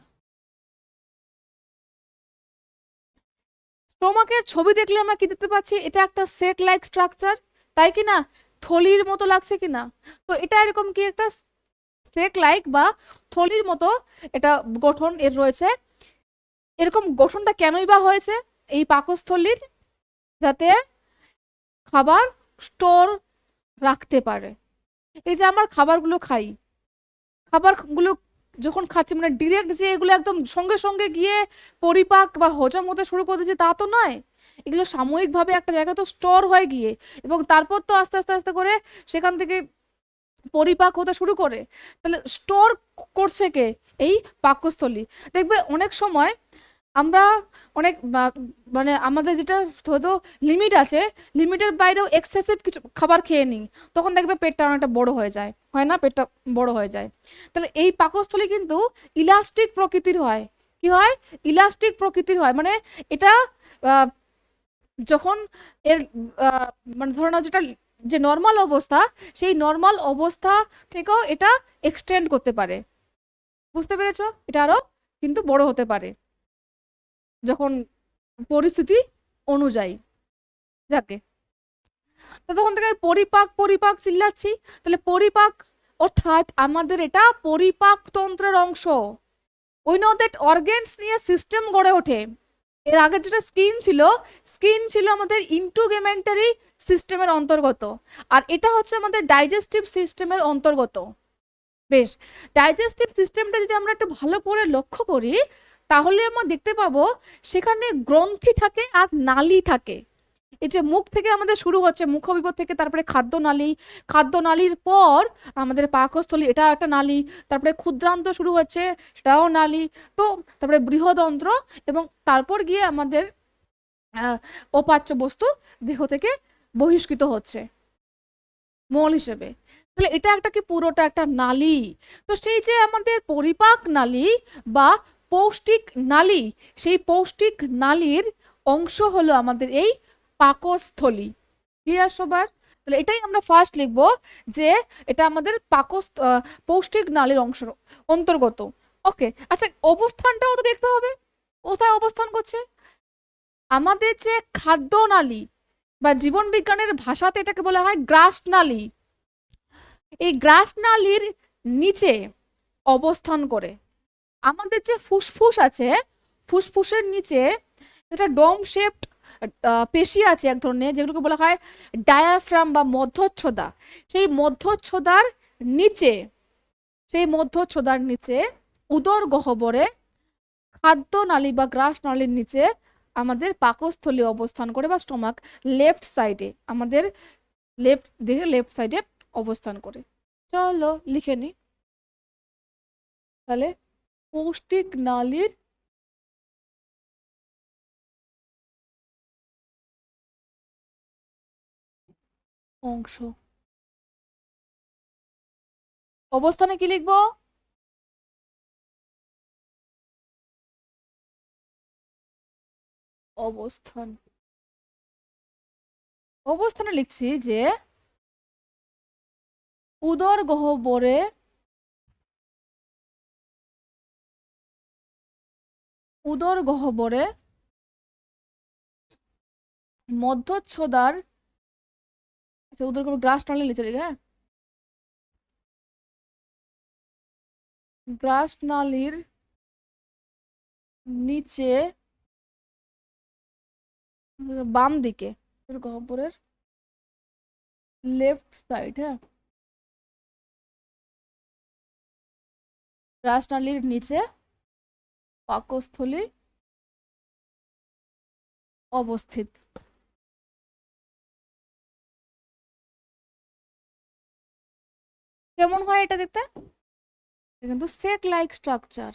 Speaker 1: স্টোমাকের ছবি দেখলে আমরা কি দেখতে পাচ্ছি? এটা একটা সেক লাইক স্ট্রাকচার, তাই কি না? থলির মতো লাগছে কি না? তো এটা এরকম কি একটা সেক লাইক বা থলির মতো এটা গঠন এর রয়েছে। এরকম গঠনটা কেনই বা হয়েছে এই পাকস্থলীর? যাতে খাবার স্টোর রাখতে পারে। এই যে আমরা খাবারগুলো খাই, খাবারগুলো যখন খাচ্ছি, মানে ডিরেক্ট যে এগুলো একদম সঙ্গে সঙ্গে গিয়ে পরিপাক বা হজম হতে শুরু করে দিচ্ছে তা তো নয়। এগুলো সাময়িকভাবে একটা জায়গায় তো স্টোর হয়ে গিয়ে, এবং তারপর তো আস্তে আস্তে আস্তে করে সেখান থেকে পরিপাক হতে শুরু করে। তাহলে স্টোর করছে কে? এই পাকস্থলী। দেখবে অনেক সময় আমরা অনেক মানে আমাদের যেটা হয়তো লিমিট আছে, লিমিটের বাইরেও এক্সেসিভ কিছু খাবার খেয়ে নিই, তখন দেখবে পেটটা অনেকটা বড় হয়ে যায়, হয় না? পেটটা বড় হয়ে যায়। তাহলে এই পাকস্থলী কিন্তু ইলাস্টিক প্রকৃতির হয়। কি হয়? ইলাস্টিক প্রকৃতির হয়। মানে এটা আহ, যখন এর আহ, মানে ধরো না, যেটা যে নর্মাল অবস্থা, সেই নর্মাল অবস্থা থেকেও এটা এক্সটেন্ড করতে পারে। বুঝতে পেরেছো? এটা আরো কিন্তু বড় হতে পারে। যখন পরিস্থিতি অনুযায়ী। যাকে তো তখন থেকে আমি পরিপাক পরিপাক চিল্লাচ্ছি, তাহলে পরিপাক অর্থাৎ আমাদের এটা পরিপাকতন্ত্রের অংশ। উই নো দ্যাট অর্গানস নিয়ে সিস্টেম গড়ে ওঠে। এর আগে যেটা স্কিন ছিল আমাদের ইন্ট্রুগেমেন্টারি সিস্টেমের অন্তর্গত, আর এটা হচ্ছে আমাদের ডাইজেস্টিভ সিস্টেমের অন্তর্গত। বেশ, ডাইজেস্টিভ সিস্টেমটা যদি আমরা একটু ভালো করে লক্ষ্য করি, তাহলে আমরা দেখতে পাবো সেখানে গ্রন্থি থাকে আর নালী থাকে। এই যে মুখ থেকে আমাদের শুরু হচ্ছে, মুখবিবর থেকে, তারপরে খাদ্যনালী, খাদ্যনালীর পর আমাদের পাকস্থলী, এটা একটা নালী, তারপরে ক্ষুদ্রান্ত শুরু হচ্ছে, সেটাও নালী, তো তারপরে বৃহদন্ত্র, এবং তারপর গিয়ে আমাদের অপাচ্য বস্তু দেহ থেকে বহিষ্কৃত হচ্ছে মল হিসেবে। তাহলে এটা একটা কি, পুরোটা একটা নালী। তো সেই যে আমাদের পরিপাক নালী বা পৌষ্টিক নালী, সেই পৌষ্টিক নালীর অংশ হলো আমাদের এই পাকস্থলী। ক্লিয়ার সবার? তাহলে এটাই আমরা ফার্স্ট লিখবো যে এটা আমাদের পৌষ্টিক নালীর অংশ অন্তর্গত। ওকে, আচ্ছা অবস্থানটাও তো দেখতে হবে, কোথায় অবস্থান করছে। আমাদের যে খাদ্য নালী বা জীবন বিজ্ঞানের ভাষাতে এটাকে বলা হয় গ্রাসনালী। এই গ্রাসনালীর নিচে অবস্থান করে আমাদের যে ফুসফুস আছে, ফুসফুসের নিচে একটা ডোম শেপড পেশি আছে এক ধরনের, যেগুলোকে বলা হয় ডায়াফ্রাম বা মধ্যচ্ছদা। সেই মধ্যচ্ছদার নিচে, সেই মধ্যচ্ছদার নিচে উদর গহ্বরে খাদ্য নালী বা গ্রাস নালীর নিচে আমাদের পাকস্থলী অবস্থান করে, বা স্টোমাক লেফট সাইডে, আমাদের লেফট দিকে লেফট সাইডে অবস্থান করে। চলো লিখে নি তাহলে, পৌষ্টিক নালীর অংশ। অবস্থানে কি লিখবো? অবস্থান। অবস্থানে লিখছি যে উদর গহ্বরে মধ্যচ্ছদার, আচ্ছা উদর গহ্বর গ্রাস নালী লিখে লিখে, হ্যাঁ, গ্রাস নালীর নিচে বাম দিকে, গহ্বরের লেফট সাইড, হ্যাঁ, গ্রাস নালীর নিচে পাকস্থলী অবস্থিত। কেমন হয় এটা দেখতে? কিন্তু সেক লাইক স্ট্রাকচার,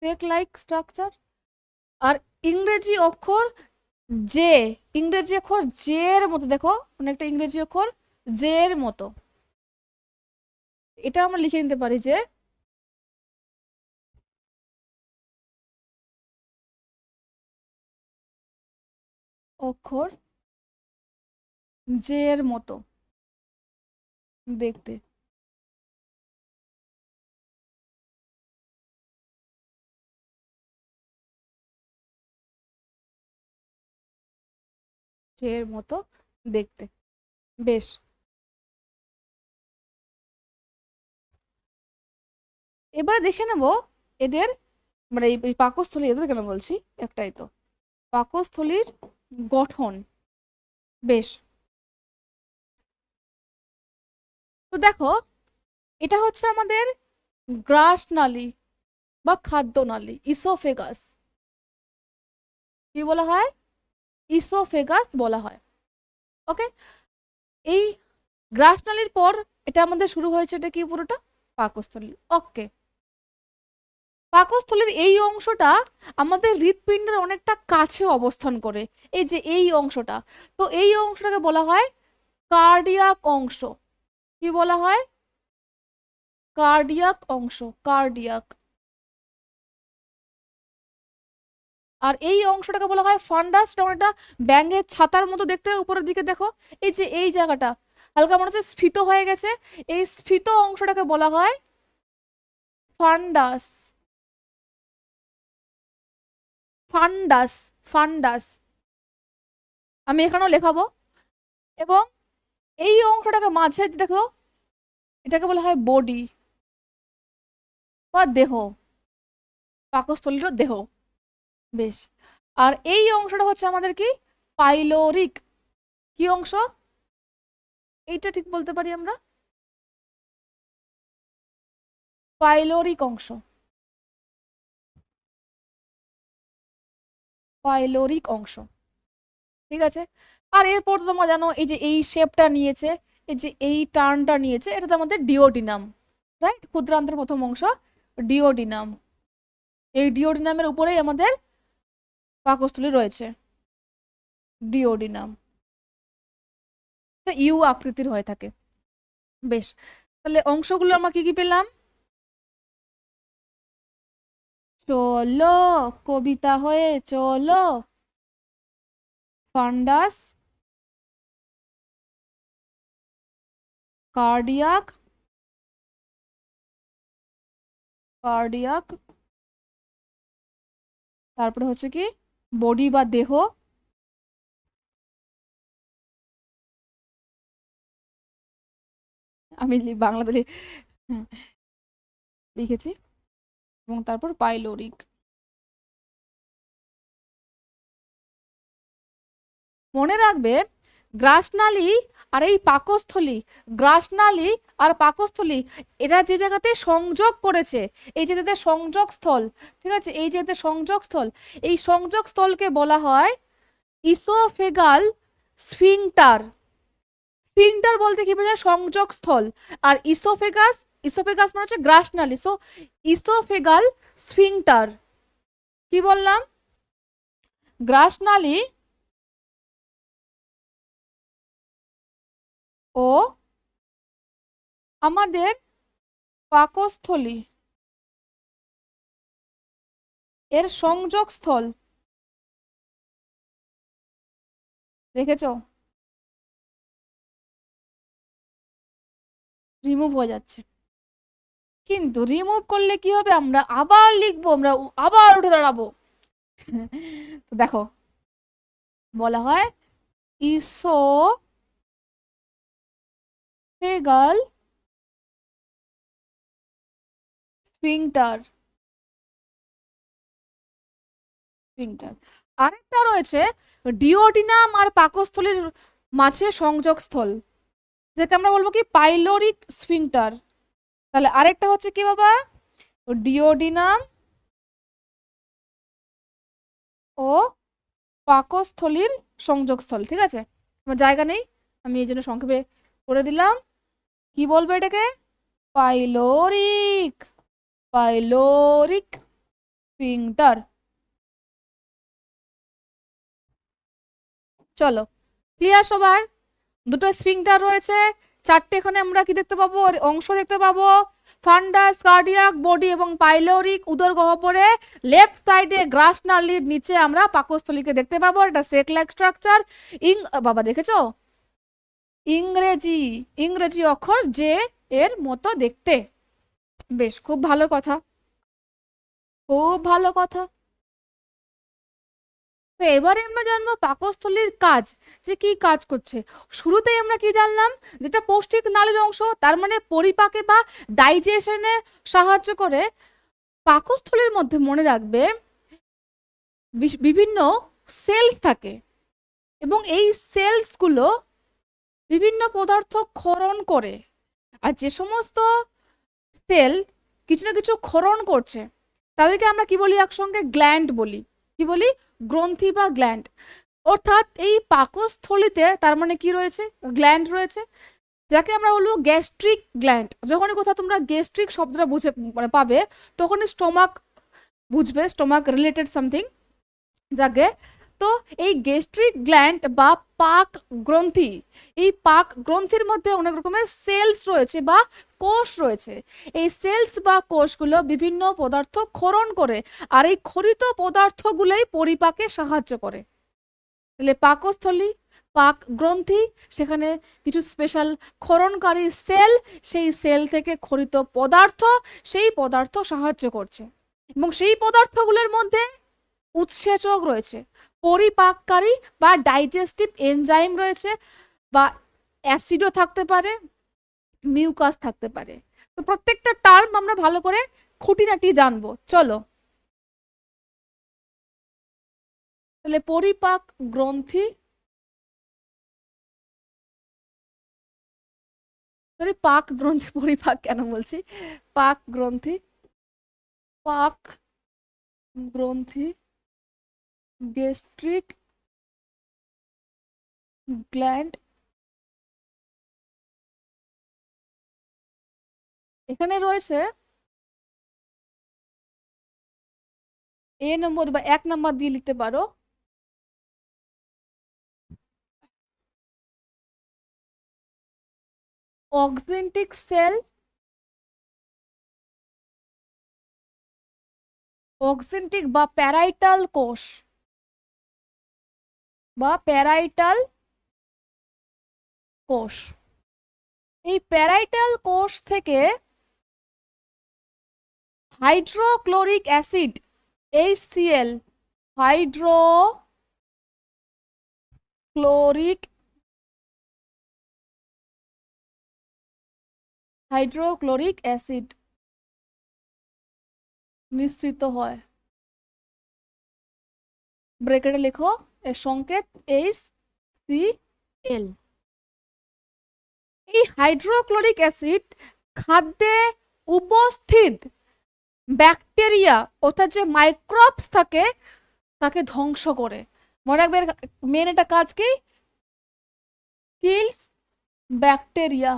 Speaker 1: সেক লাইক স্ট্রাকচার। আর ইংরেজি অক্ষর জে, ইংরেজি অক্ষর জে এর মতো, দেখো অনেকটা ইংরেজি অক্ষর জে এর মতো। এটা আমরা লিখে নিতে পারি যে অক্ষর জে এর মতো দেখতে। জে এর মতো দেখতে। বেশ, এবারে দেখে নেব এদের, মানে এই পাকস্থলী, এদের কেন বলছি, একটাই তো পাকস্থলীর গঠন। বেশ, তো দেখো এটা হচ্ছে আমাদের গ্রাস নালী বা খাদ্য নালী, ইসোফেগাস। কি বলা হয়? ইসোফেগাস বলা হয়। ওকে, এই গ্রাস নালীর পর এটা আমাদের শুরু হয়েছে, এটা কি পুরোটা পাকস্থলী। ওকে, পাকস্থলীর এই অংশটা আমাদের হৃৎপিণ্ডের অনেকটা কাছে অবস্থান করে, এই যে এই অংশটা, তো এই অংশটাকে বলা হয় কার্ডিয়াক অংশ। কি বলা হয়? কার্ডিয়াক অংশ, কার্ডিয়াক। আর এই অংশটাকে বলা হয় ফান্ডাস, যেমন এটা ব্যাঙের ছাতার মতো দেখতে, উপরের দিকে দেখো এই যে এই জায়গাটা হালকা মনে হচ্ছে স্ফীত হয়ে গেছে, এই স্ফীত অংশটাকে বলা হয় ফান্ডাস। ফান্ডাস, ফান্ডাস আমি এখানেও লেখাবো। এবং এই অংশটাকে মাঝে দেখো, এটাকে বলা হয় বডি বা দেহ, পাকস্থলীর দেহ। বেশ, আর এই অংশটা হচ্ছে আমাদের কি, পাইলোরিক। কি অংশ এইটা ঠিক বলতে পারি আমরা, পাইলোরিক অংশ, পাইলোরিক অংশ। ঠিক আছে, আর এরপর তো তোমরা জানো এই যে এই শেপটা নিয়েছে, এই যে এই টার্নটা নিয়েছে, এটা তো আমাদের ডিওডিনাম, রাইট? ক্ষুদ্রান্ত্রের প্রথম অংশ ডিওডিনাম। এই ডিওডিনামের উপরেই আমাদের পাকস্থলী রয়েছে, ডিওডিনাম ইউ আকৃতির হয়ে থাকে। বেশ, তাহলে অংশগুলো আমরা কি কি পেলাম? চলো কবিতা হয়ে চলো, ফান্ডাস, কার্ডিয়াক, কার্ডিয়াক, তারপরে হচ্ছে কি বডি বা দেহ, আমি বাংলাতে লিখেছি, এবং তারপর পাইলোরিক। মনে রাখবে গ্রাসনালী আর এই পাকস্থলী, গ্রাসনালী আর পাকস্থলী এরা যে জায়গাতে সংযোগ করেছে, এই যে সংযোগ স্থল, ঠিক আছে, এই যে সংযোগ স্থল, এই সংযোগ স্থলকে বলা হয় ইসোফেগাল স্ফিংটার। স্ফিংটার বলতে কি বোঝায়? সংযোগ স্থল। আর ইসোফেগাস, ইসোফেগাস মানে হচ্ছে গ্রাসনালী, সো ইসোফেগাল স্ফিংটার। কি বললাম? গ্রাসনালী ও আমাদের পাকস্থলী এর সংযোগ স্থল, দেখেছো রিমুভ হয়ে যাচ্ছে, কিন্তু রিমুভ করলে কি হবে? আমরা আবার লিখবো, আমরা আবার উঠে দাঁড়াবো। তো দেখো বলা হয় ইসোফেগাল স্ফিংটার, স্ফিংটার। আরেকটা রয়েছে ডিওডিনাম আর পাকস্থলীর মাঝে সংযোগ স্থল, যেটা আমরা বলবো কি পাইলোরিক স্ফিংটার। তাহলে আরেকটা হচ্ছে কি বাবা? ডিওডিনাম ও পাকস্থলীর সংযোগস্থল। ঠিক আছে, আমার জায়গা নেই, আমি এই জন্য সংক্ষেপে করে দিলাম। কি বলবো এটাকে? Pyloric, pyloric sphincter. চলো ক্লিয়ার সবার? দুটো স্ফিংটার রয়েছে, চারটে এখানে আমরা কি দেখতে পাবো? অংশ দেখতে পাবো, ফান্ডাস, কার্ডিয়াক, বডি এবং পাইলোরিক। উদর গহ্বরে লেফট সাইডে গ্রাসনালীর নিচে আমরা পাকস্থলীকে দেখতে পাবো। এটা সেক লাইক স্ট্রাকচার। বাবা দেখেছো ইংরেজি, ইংরেজি অক্ষর যে এর মতো দেখতে। বেশ, খুব ভালো কথা, খুব ভালো কথা। তো এবারে আমরা জানবো পাকস্থলীর কাজ, যে কি কাজ করছে। শুরুতেই আমরা কি জানলাম? যেটা পৌষ্টিক নালীর অংশ, তার মানে পরিপাকে বা ডাইজেশনে সাহায্য করে। পাকস্থলীর মধ্যে মনে রাখবে বিভিন্ন সেলস থাকে, এবং এই সেলসগুলো বিভিন্ন পদার্থ ক্ষরণ করে। আর যে সমস্ত সেল কিছু না কিছু ক্ষরণ করছে তাদেরকে আমরা কি বলি? একসঙ্গে গ্ল্যান্ড বলি। কি বলি? গ্রন্থি বা গ্ল্যান্ড। অর্থাৎ এই পাকস্থলীতে তার মানে কি রয়েছে? গ্ল্যান্ড রয়েছে, যাকে আমরা বলবো গ্যাস্ট্রিক গ্ল্যান্ড। যখনই কোথাও তোমরা গ্যাস্ট্রিক শব্দটা বুঝে মানে পাবে, তখনই স্টোমাক বুঝবে, স্টোমাক রিলেটেড সামথিং যাকে। তো এই গ্যাস্ট্রিক গ্ল্যান্ড বা পাক গ্রন্থি, এই পাক গ্রন্থির মধ্যে অনেক রকমের সেলস রয়েছে বা কোষ রয়েছে। এই সেলস বা কোষগুলো বিভিন্ন পদার্থ ক্ষরণ করে, আর এই ক্ষরিত পদার্থগুলোই পরিপাকে সাহায্য করে। তাহলে পাকস্থলী, পাক গ্রন্থি, সেখানে কিছু স্পেশাল ক্ষরণকারী সেল, সেই সেল থেকে ক্ষরিত পদার্থ, সেই পদার্থ সাহায্য করছে। এবং সেই পদার্থগুলোর মধ্যে উৎসেচক রয়েছে, পরিপাককারী বা ডাইজেস্টিভ এনজাইম রয়েছে, বা অ্যাসিডও থাকতে পারে, মিউকাস থাকতে পারে। তো প্রত্যেকটা টার্ম আমরা ভালো করে খুঁটিনাটি জানবো। চলো তাহলে পরিপাক গ্রন্থি, সরি পাক গ্রন্থি, পরিপাক কেন বলছি, পাক গ্রন্থি, পাক গ্রন্থি, গ্যাস্ট্রিক গ্ল্যান্ড, এখানে রয়েছে এ নম্বর বা 1 নম্বর দিয়ে লিখতে পারো অক্সিন্টিক সেল, অক্সিন্টিক বা প্যারাইটাল কোষ, বা প্যারাইটাল কোষ। এই প্যারাইটাল কোষ থেকে hydrochloric acid HCl, hydrochloric acid নিঃসৃত হয়। ব্রেকেটে লেখো এর সংকেত HCl। এই হাইড্রোক্লোরিক অ্যাসিড খাদ্যে উপস্থিত ব্যাকটেরিয়া অর্থাৎ যে মাইক্রোবস থাকে তাকে ধ্বংস করে। মনে রাখবে মেন এটা কাজ কি, কিলস ব্যাকটেরিয়া,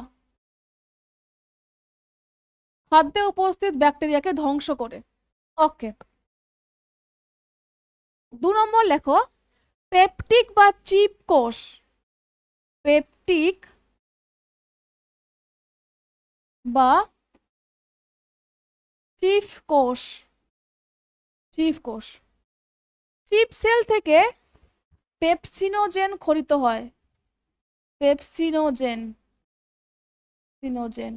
Speaker 1: খাদ্যে উপস্থিত ব্যাকটেরিয়াকে ধ্বংস করে। ওকে, 2 নম্বর লেখো পেপটিক বা চিপ কোষ, পেপটিক বা চিফ কোষ, চিফ কোষ। চিপ সেল থেকে পেপসিনোজেন খরিত হয়, পেপসিনোজেন, সিনোজেন।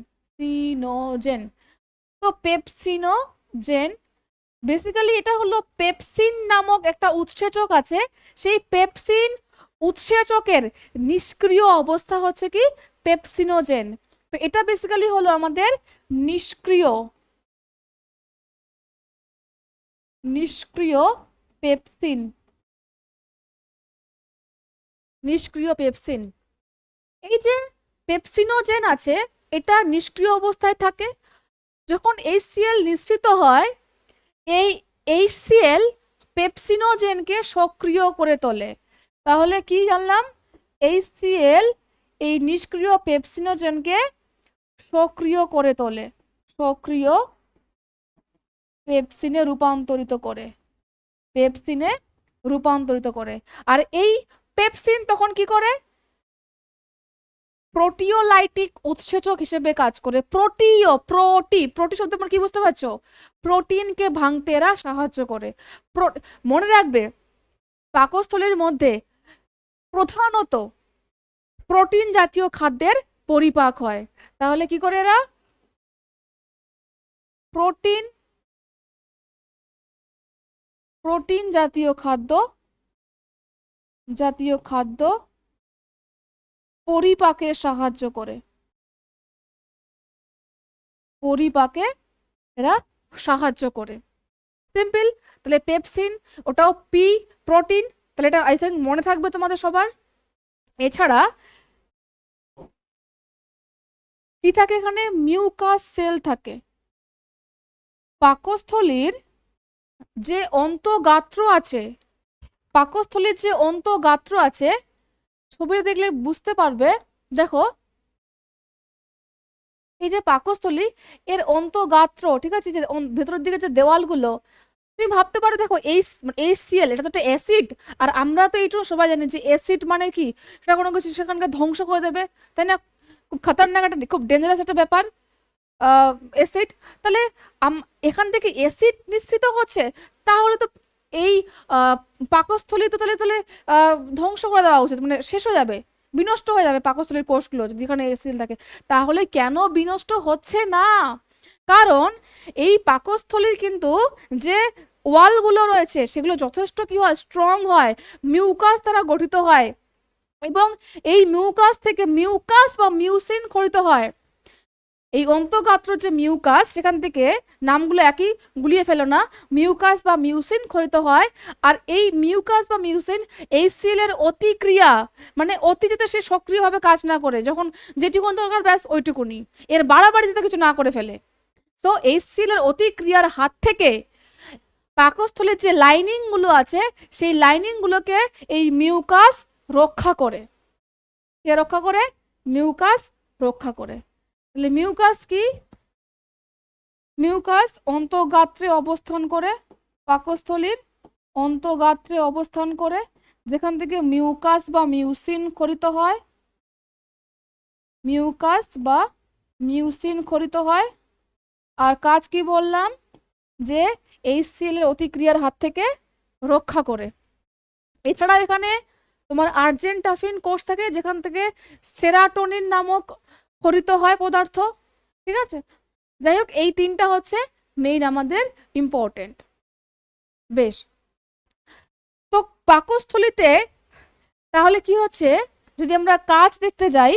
Speaker 1: তো পেপসিনোজেন বেসিক্যালি এটা হলো পেপসিন নামক একটা উৎসেচক আছে, সেই পেপসিন উৎসেচকের নিষ্ক্রিয় অবস্থা হচ্ছে কি পেপসিনোজেন। তো এটা বেসিক্যালি হলো আমাদের নিষ্ক্রিয় পেপসিন, নিষ্ক্রিয় পেপসিন। এই যে পেপসিনোজেন আছে এটা নিষ্ক্রিয় অবস্থায় থাকে, যখন HCl নিঃসৃত হয় এই HCl পেপসিনোজেনকে সক্রিয় করে তোলে। তাহলে কি জানলাম, HCl এই নিষ্ক্রিয় পেপসিনোজেনকে সক্রিয় করে তোলে, সক্রিয় পেপসিনে রূপান্তরিত করে, পেপসিনে রূপান্তরিত করে। আর এই পেপসিন তখন কি করে, প্রোটিওলাইটিক উৎসেচক হিসেবে কাজ করে। প্রোটি শব্দ কি বুঝতে পারছো, প্রোটিনকে ভাঙতে এরা সাহায্য করে। মনে রাখবে পাকস্থলীর মধ্যে প্রধানত প্রোটিন জাতীয় খাদ্যের পরিপাক হয়। তাহলে কি করে এরা প্রোটিন জাতীয় খাদ্য পরিপাকে সাহায্য করে, পরিপাকে এরা সাহায্য করে। সিম্পল। তাহলে পেপসিন ওটাও পি, প্রোটিন। তাহলে এটা আই থিঙ্ক মনে থাকবে তোমাদের সবার। এছাড়া কি থাকে এখানে, মিউকাস সেল থাকে। পাকস্থলীর যে অন্তঃগাত্র আছে, পাকস্থলীর যে অন্তঃগাত্র আছে, ছবিটা দেখলে বুঝতে পারবে। দেখো এই যে পাকস্থলী এর অন্তঃগাত্র, ঠিক আছে, যে ভেতরের দিকে যে দেওয়ালগুলো, তুমি ভাবতে পারো দেখো HCl এটা তো একটা অ্যাসিড, আর আমরা তো এইটুকু সবাই জানি যে অ্যাসিড মানে কি, সেটা কোনো কিছু সেখানকার ধ্বংস করে দেবে, তাই না? খুব খতরনাক একটা, খুব ডেঞ্জারাস একটা ব্যাপার অ্যাসিড। তাহলে এখান থেকে অ্যাসিড নিঃসৃত হচ্ছে, তাহলে তো এই পাকস্থলী তো তাহলে তাহলে ধ্বংস করে দেওয়া উচিত, মানে শেষ হয়ে যাবে, বিনষ্ট হয়ে যাবে পাকস্থলীর কোষগুলো যদি এখানে অ্যাসিড থাকে। তাহলে কেন বিনষ্ট হচ্ছে না, কারণ এই পাকস্থলীর কিন্তু যে ওয়ালগুলো রয়েছে সেগুলো যথেষ্ট কি হয়, স্ট্রং হয়, মিউকাস দ্বারা গঠিত হয়, এবং এই মিউকাস থেকে মিউকাস বা মিউসিন খরিত হয়। এই অন্তঃগাত্র যে মিউকাস, সেখান থেকে নামগুলো একই, গুলিয়ে ফেলো না, মিউকাস বা মিউসিন খরিত হয়। আর এই মিউকাস বা মিউসিন HCl এর অতিক্রিয়া, মানে অতি যাতে সে সক্রিয়ভাবে কাজ না করে, যখন যেটুকুন দরকার ব্যাস ওইটুকুনি, এর বাড়াবাড়ি যাতে কিছু না করে ফেলে। তো HCl এর অতিক্রিয়ার হাত থেকে পাকস্থলীর যে লাইনিং গুলো আছে, সেই লাইনিং গুলোকে এই মিউকাস রক্ষা করে। কে রক্ষা করে? মিউকাস রক্ষা করে। তাহলে মিউকাস কি? মিউকাস অন্তঃগাত্রে অবস্থান করে, পাকস্থলীর অন্তঃগাত্রে অবস্থান করে, যেখান থেকে মিউকাস বা মিউসিন খরিত হয়, মিউকাস বা মিউসিন খরিত হয়। আর কাজ কি বললাম, যে HCl এর অতিক্রিয়ার হাত থেকে রক্ষা করে। এছাড়া এখানে তোমার আর্জেন্টাফিন কোষ থাকে, যেখান থেকে সেরাটোনিন নামক খরিত হয় পদার্থ। ঠিক আছে, যাই হোক, এই তিনটা হচ্ছে মেইন আমাদের ইম্পর্টেন্ট। বেশ, তো পাকস্থলীতে তাহলে কি হচ্ছে, যদি আমরা কাজ দেখতে যাই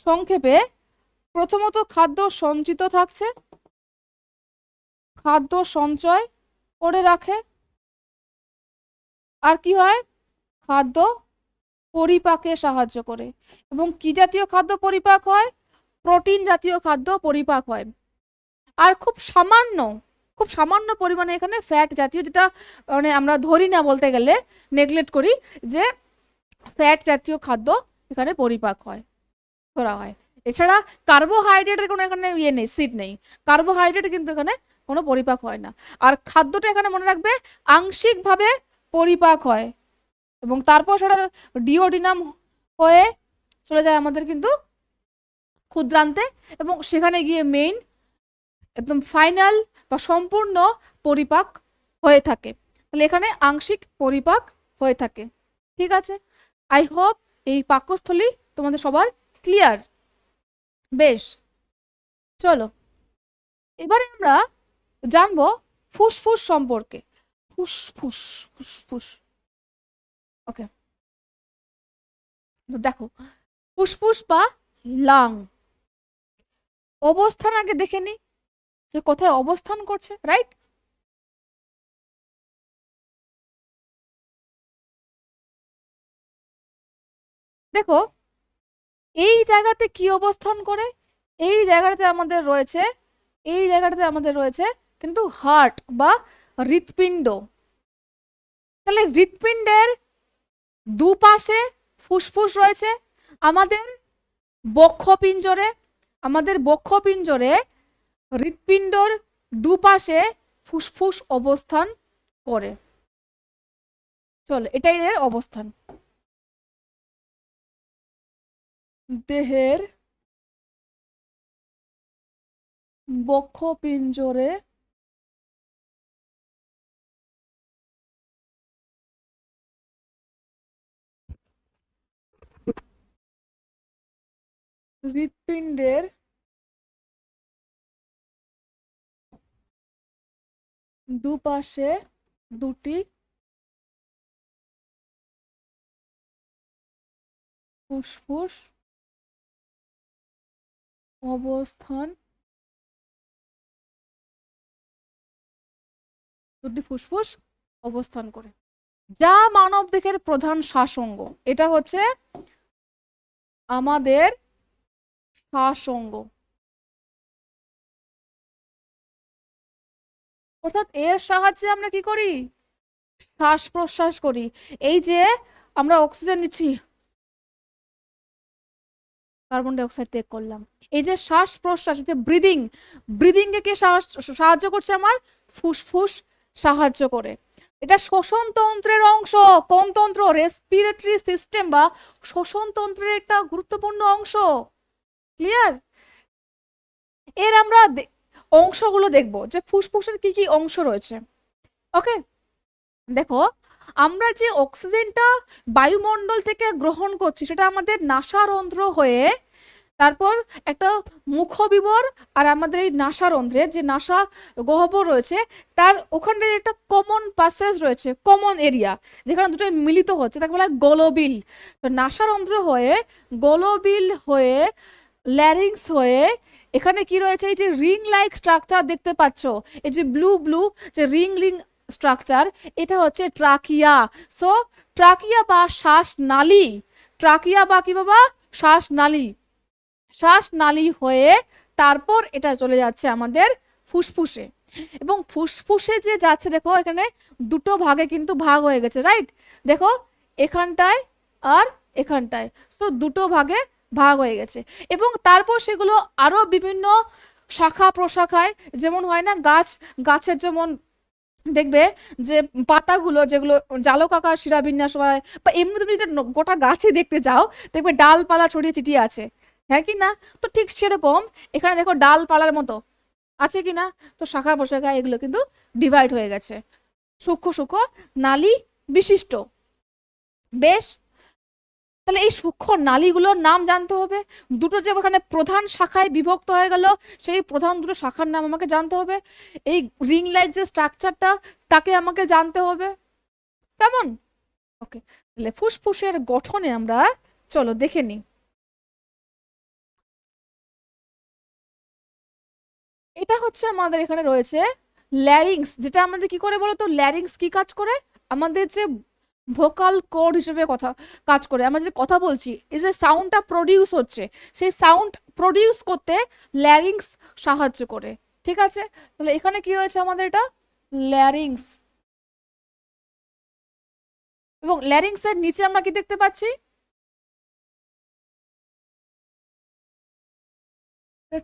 Speaker 1: সংক্ষেপে, প্রথমত খাদ্য সঞ্চিত থাকছে, খাদ্য সঞ্চয় করে রাখে। আর কি হয়, খাদ্য পরিপাকে সাহায্য করে। এবং কি জাতীয় খাদ্য পরিপাক হয়? প্রোটিন জাতীয় খাদ্য পরিপাক হয়। আর খুব সামান্য পরিমাণে এখানে ফ্যাট জাতীয়, যেটা মানে আমরা ধরি না, বলতে গেলে নেগলেক্ট করি, যে ফ্যাট জাতীয় খাদ্য এখানে পরিপাক হয়, ধরা হয়। এছাড়া কার্বোহাইড্রেটের কোনো এখানে ইয়ে নেই, সিট নেই, কার্বোহাইড্রেট কিন্তু এখানে কোনো পরিপাক হয় না। আর খাদ্যটা এখানে মনে রাখবে আংশিকভাবে পরিপাক হয়, এবং তারপর সেটা ডিওডিনাম হয়ে চলে যায় আমাদের কিন্তু ক্ষুদ্রান্তে, এবং সেখানে গিয়ে মেইন একদম ফাইনাল বা সম্পূর্ণ পরিপাক হয়ে থাকে। তাহলে এখানে আংশিক পরিপাক হয়ে থাকে। ঠিক আছে, আই হোপ এই পাকস্থলী তোমাদের সবার ক্লিয়ার। বেশ, চলো এবারে আমরা জানবো ফুসফুস সম্পর্কে। ফুসফুস, ফুসফুস, ওকে। তো দেখো, ফুসফুস বা লাং অবস্থান আগে দেখে নি, যে কোথায় অবস্থান করছে, রাইট? দেখো, এই জায়গাতে কি অবস্থান করে? এই জায়গাটাতে আমাদের রয়েছে, এই জায়গাটাতে আমাদের রয়েছে কিন্তু হার্ট বা হৃৎপিণ্ড। তাহলে হৃৎপিণ্ডের দুপাশে ফুসফুস রয়েছে। আমাদের বক্ষপিঞ্জরে, আমাদের বক্ষপিঞ্জরে হৃৎপিণ্ডর দুপাশে ফুসফুস অবস্থান করে। চলো, এটাই এর অবস্থান। দেহের বক্ষপিঞ্জরে হৃৎপিণ্ডের দুপাশে দুটি ফুসফুস অবস্থান, দুটি ফুসফুস অবস্থান করে, যা মানব দেহের প্রধান শ্বাসঅঙ্গ। এটা হচ্ছে আমাদের শ্বাসঅঙ্গ, অর্থাৎ এর সাহায্যে আমরা কি করি? শ্বাস প্রশ্বাস করি। এই যে আমরা অক্সিজেন নিচ্ছি, কার্বন ডাই অক্সাইড ত্যাগ করলাম, এই যে শ্বাস প্রশ্বাস, ব্রিদিং, ব্রিদিং কে সাহায্য করছে? আমার ফুসফুস সাহায্য করে। এটা শ্বসন তন্ত্রের অংশ। কোন তন্ত্র? রেসপিরেটরি সিস্টেম বা শ্বসন তন্ত্রের একটা গুরুত্বপূর্ণ অংশ। ক্লিয়ার? এর আমরা অংশগুলো দেখব, যে ফুসফুসের কি কি অংশ রয়েছে। ওকে, দেখো, আমরা যে অক্সিজেনটা বায়ুমণ্ডল থেকে গ্রহণ করছি, সেটা আমাদের নাসারন্ধ্র হয়ে তারপর একটা মুখবিবর আর আমাদের এই নাসারন্ধ্রে যে নাসা গহ্বর রয়েছে তার ওখানে একটা কমন প্যাসেজ রয়েছে, কমন এরিয়া যেখানে দুটো মিলিত হচ্ছে, তাকে বলা হয় গলবিল। তো নাসারন্ধ্র হয়ে, গলবিল হয়ে, ল্যারিংস হয়ে এখানে কি রয়েছে, এই যে রিং লাইক স্ট্রাকচার দেখতে পাচ্ছ, এই যে ব্লু ব্লু যে রিং রিং স্ট্রাকচার, এটা হচ্ছে ট্রাকিয়া। সো ট্রাকিয়া বা শ্বাসনালী, ট্রাকিয়া বা কি বাবা, শ্বাসনালী, শ্বাসনালী হয়ে তারপর এটা চলে যাচ্ছে আমাদের ফুসফুসে। এবং ফুসফুসে যে যাচ্ছে দেখো এখানে দুটো ভাগে কিন্তু ভাগ হয়ে গেছে, রাইট? দেখো এখানটায় আর এখানটায়, তো দুটো ভাগে ভাগ হয়ে গেছে। এবং তারপর সেগুলো আরো বিভিন্ন শাখা প্রশাখায়, যেমন হয় না গাছ, গাছের যেমন দেখবে যে পাতাগুলো যেগুলো জালকাকার শিরাবিন্যাস হয়, বা এমনি তুমি যেটা গোটা গাছে দেখতে যাও দেখবে ডালপালা ছড়িয়ে ছিটিয়ে আছে, হ্যাঁ কি না? তো ঠিক সেরকম এখানে দেখো ডালপালার মতো আছে কি না, তো শাখা প্রশাখা এগুলো কিন্তু ডিভাইড হয়ে গেছে, সূক্ষ্ম সূক্ষ্ম নালী বিশিষ্ট। বেশ, তাহলে এই সূক্ষ্ম নালীগুলোর নাম জানতে হবে। দুটো যে ওখানে প্রধান শাখায় বিভক্ত হয়ে গেল, সেই প্রধান দুটো শাখার নাম আমাকে জানতে হবে। এই রিং লাইক যে স্ট্রাকচারটা তাকে আমাকে জানতে হবে, কেমন? ওকে, তাহলে ফুসফুসের গঠনে আমরা চলো দেখে নিই। এটা হচ্ছে আমাদের এখানে রয়েছে ল্যারিংস, যেটা আমাদের কি করে বলতো, ল্যারিংস কি কাজ করে, আমাদের যে ভোকাল কোড হিসেবে কথা কাজ করে, আমরা যে কথা বলছি, এই যে সাউন্ডটা প্রডিউস হচ্ছে, সেই সাউন্ড প্রডিউস করতে ল্যারিংস সাহায্য করে। ঠিক আছে, তাহলে এখানে কি রয়েছে আমাদের, এটা ল্যারিংস। এবং ল্যারিংস এর নিচে আমরা কি দেখতে পাচ্ছি,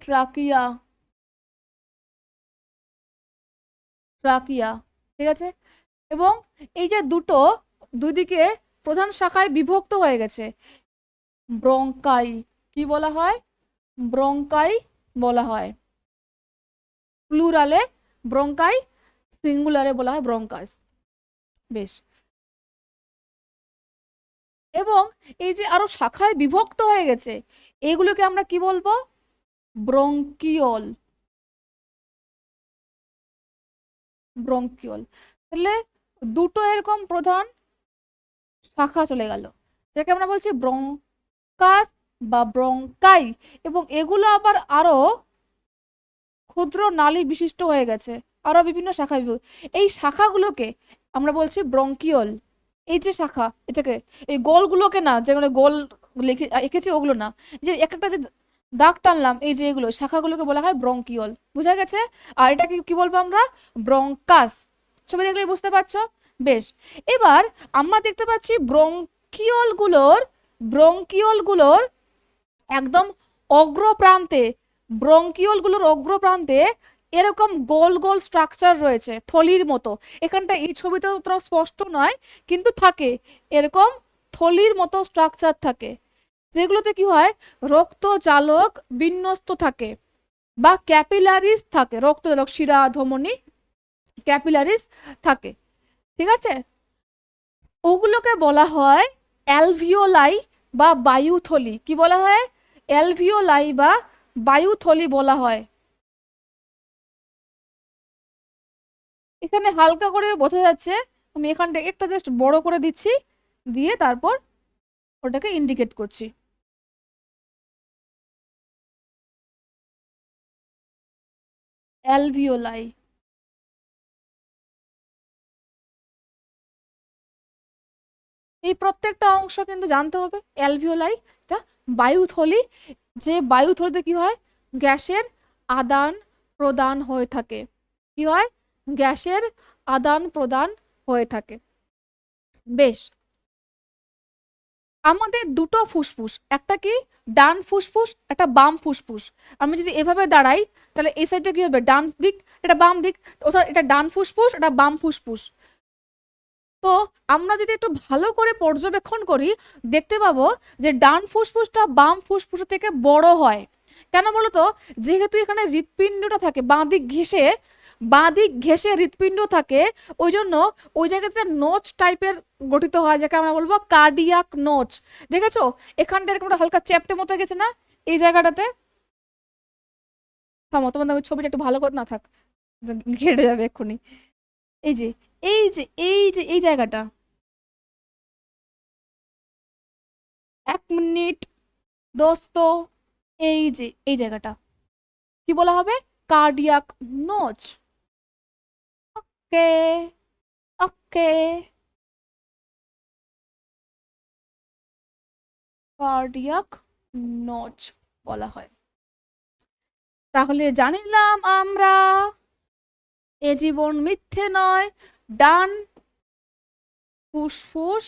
Speaker 1: ট্রাকিয়া, ট্রাকিয়া। ঠিক আছে, এবং এই যে দুটো দুদিকে প্রধান শাখায় বিভক্ত হয়ে গেছে, ব্রঙ্কাই কি বলা হয়, ব্রঙ্কাই বলা হয়, প্লুরালে ব্রঙ্কাই, সিঙ্গুলারে বলা হয় ব্রঙ্কাস। বেশ, এবং এই যে আরো শাখায় বিভক্ত হয়ে গেছে এগুলোকে আমরা কি বলবো, ব্রঙ্কিওল, ব্রঙ্কিওল। তাহলে দুটো এরকম প্রধান শাখা চলে গেল, যাকে আমরা বলছি ব্রঙ্কাস বা ব্রঙ্কাই, এবং এগুলো আবার আরো ক্ষুদ্র নালী বিশিষ্ট হয়ে গেছে, আরো বিভিন্ন শাখা এই শাখাগুলোকে আমরা বলছি ব্রঙ্কিওল। এই যে শাখা, এটাকে এই গোলগুলোকে না, যেগুলো গোল লিখে এঁকেছে ওগুলো না, যে এক একটা যে দাগ টানলাম, এই যে এগুলো শাখাগুলোকে বলা হয় ব্রঙ্কিওল, বুঝা গেছে? আর এটাকে কি বলবো আমরা, ব্রঙ্কাস। সবাই দেখলে বুঝতে পারছো? বেশ, এবার আমরা দেখতে পাচ্ছি ব্রঙ্কিওলগুলোর একদম অগ্রপ্রান্তে, ব্রঙ্কিওলগুলোর অগ্রপ্রান্তে এরকম গোল গোল স্ট্রাকচার রয়েছে থলির মতো। এখানটা এই ছবিতে অতটা স্পষ্ট নয়, কিন্তু থাকে এরকম থলির মতো স্ট্রাকচার থাকে, যেগুলোতে কি হয়, রক্তজালক বিন্যস্ত থাকে বা ক্যাপিলারিস থাকে, রক্তজালক শিরা ধমনী ক্যাপিলারিস থাকে। ঠিক আছে, ওগুলোকে বলা হয় অ্যালভিওলাই বা বায়ুথলি। কি বলা হয়, অ্যালভিওলাই বা বায়ুথলি বলা হয়। এখানে হালকা করে বোঝা যাচ্ছে, আমি এখানটা একটা জাস্ট বড় করে দিচ্ছি, দিয়ে তারপর ওটাকে ইন্ডিকেট করছি। অ্যালভিওলাই, এই প্রত্যেকটা অংশ কিন্তু জানতে হবে। অ্যালভিওলাই এটা বায়ুথলি, যে বায়ুথলিতে কি হয়, গ্যাসের আদান প্রদান হয়ে থাকে। কি হয়, গ্যাসের আদান প্রদান হয়ে থাকে। বেশ, আমাদের দুটো ফুসফুস, একটা কি ডান ফুসফুস, একটা বাম ফুসফুস। আমি যদি এভাবে দাঁড়াই তাহলে এই সাইডটা কি হবে, ডান দিক, এটা বাম দিক, অর্থাৎ এটা ডান ফুসফুস, এটা বাম ফুসফুস। তো আমরা যদি একটু ভালো করে পর্যবেক্ষণ করি দেখতে পাবো যে ডান ফুসফুসটা বাম ফুসফুসের থেকে বড় হয়। কেন বলতো, যেহেতু এখানে হৃৎপিণ্ডটা থাকে বাঁ দিক ঘেঁষে হৃৎপিণ্ড থাকে, ওই জন্য ওই জায়গাতে নোচ টাইপের গঠিত হয়, যাকে আমরা বলবো কার্ডিয়াক নোচ। দেখেছো এখানটা এরকম একটা হালকা চ্যাপ্টে মতো গেছে না, এই জায়গাটাতে, থামো তোমাদের ওই ছবিটা একটু ভালো করে না থাক, ঘেটে যাবে এক্ষুনি। এই যে এই যে এই যে এই জায়গাটা, 1 মিনিট দোস্ত, এই যে এই জায়গাটা কি বলা হবে? Cardiac notch. Okay, okay, cardiac notch বলা হয়। তাহলে জানিলাম আমরা এ জীবন মিথ্যে নয়, ডান ফুসফুস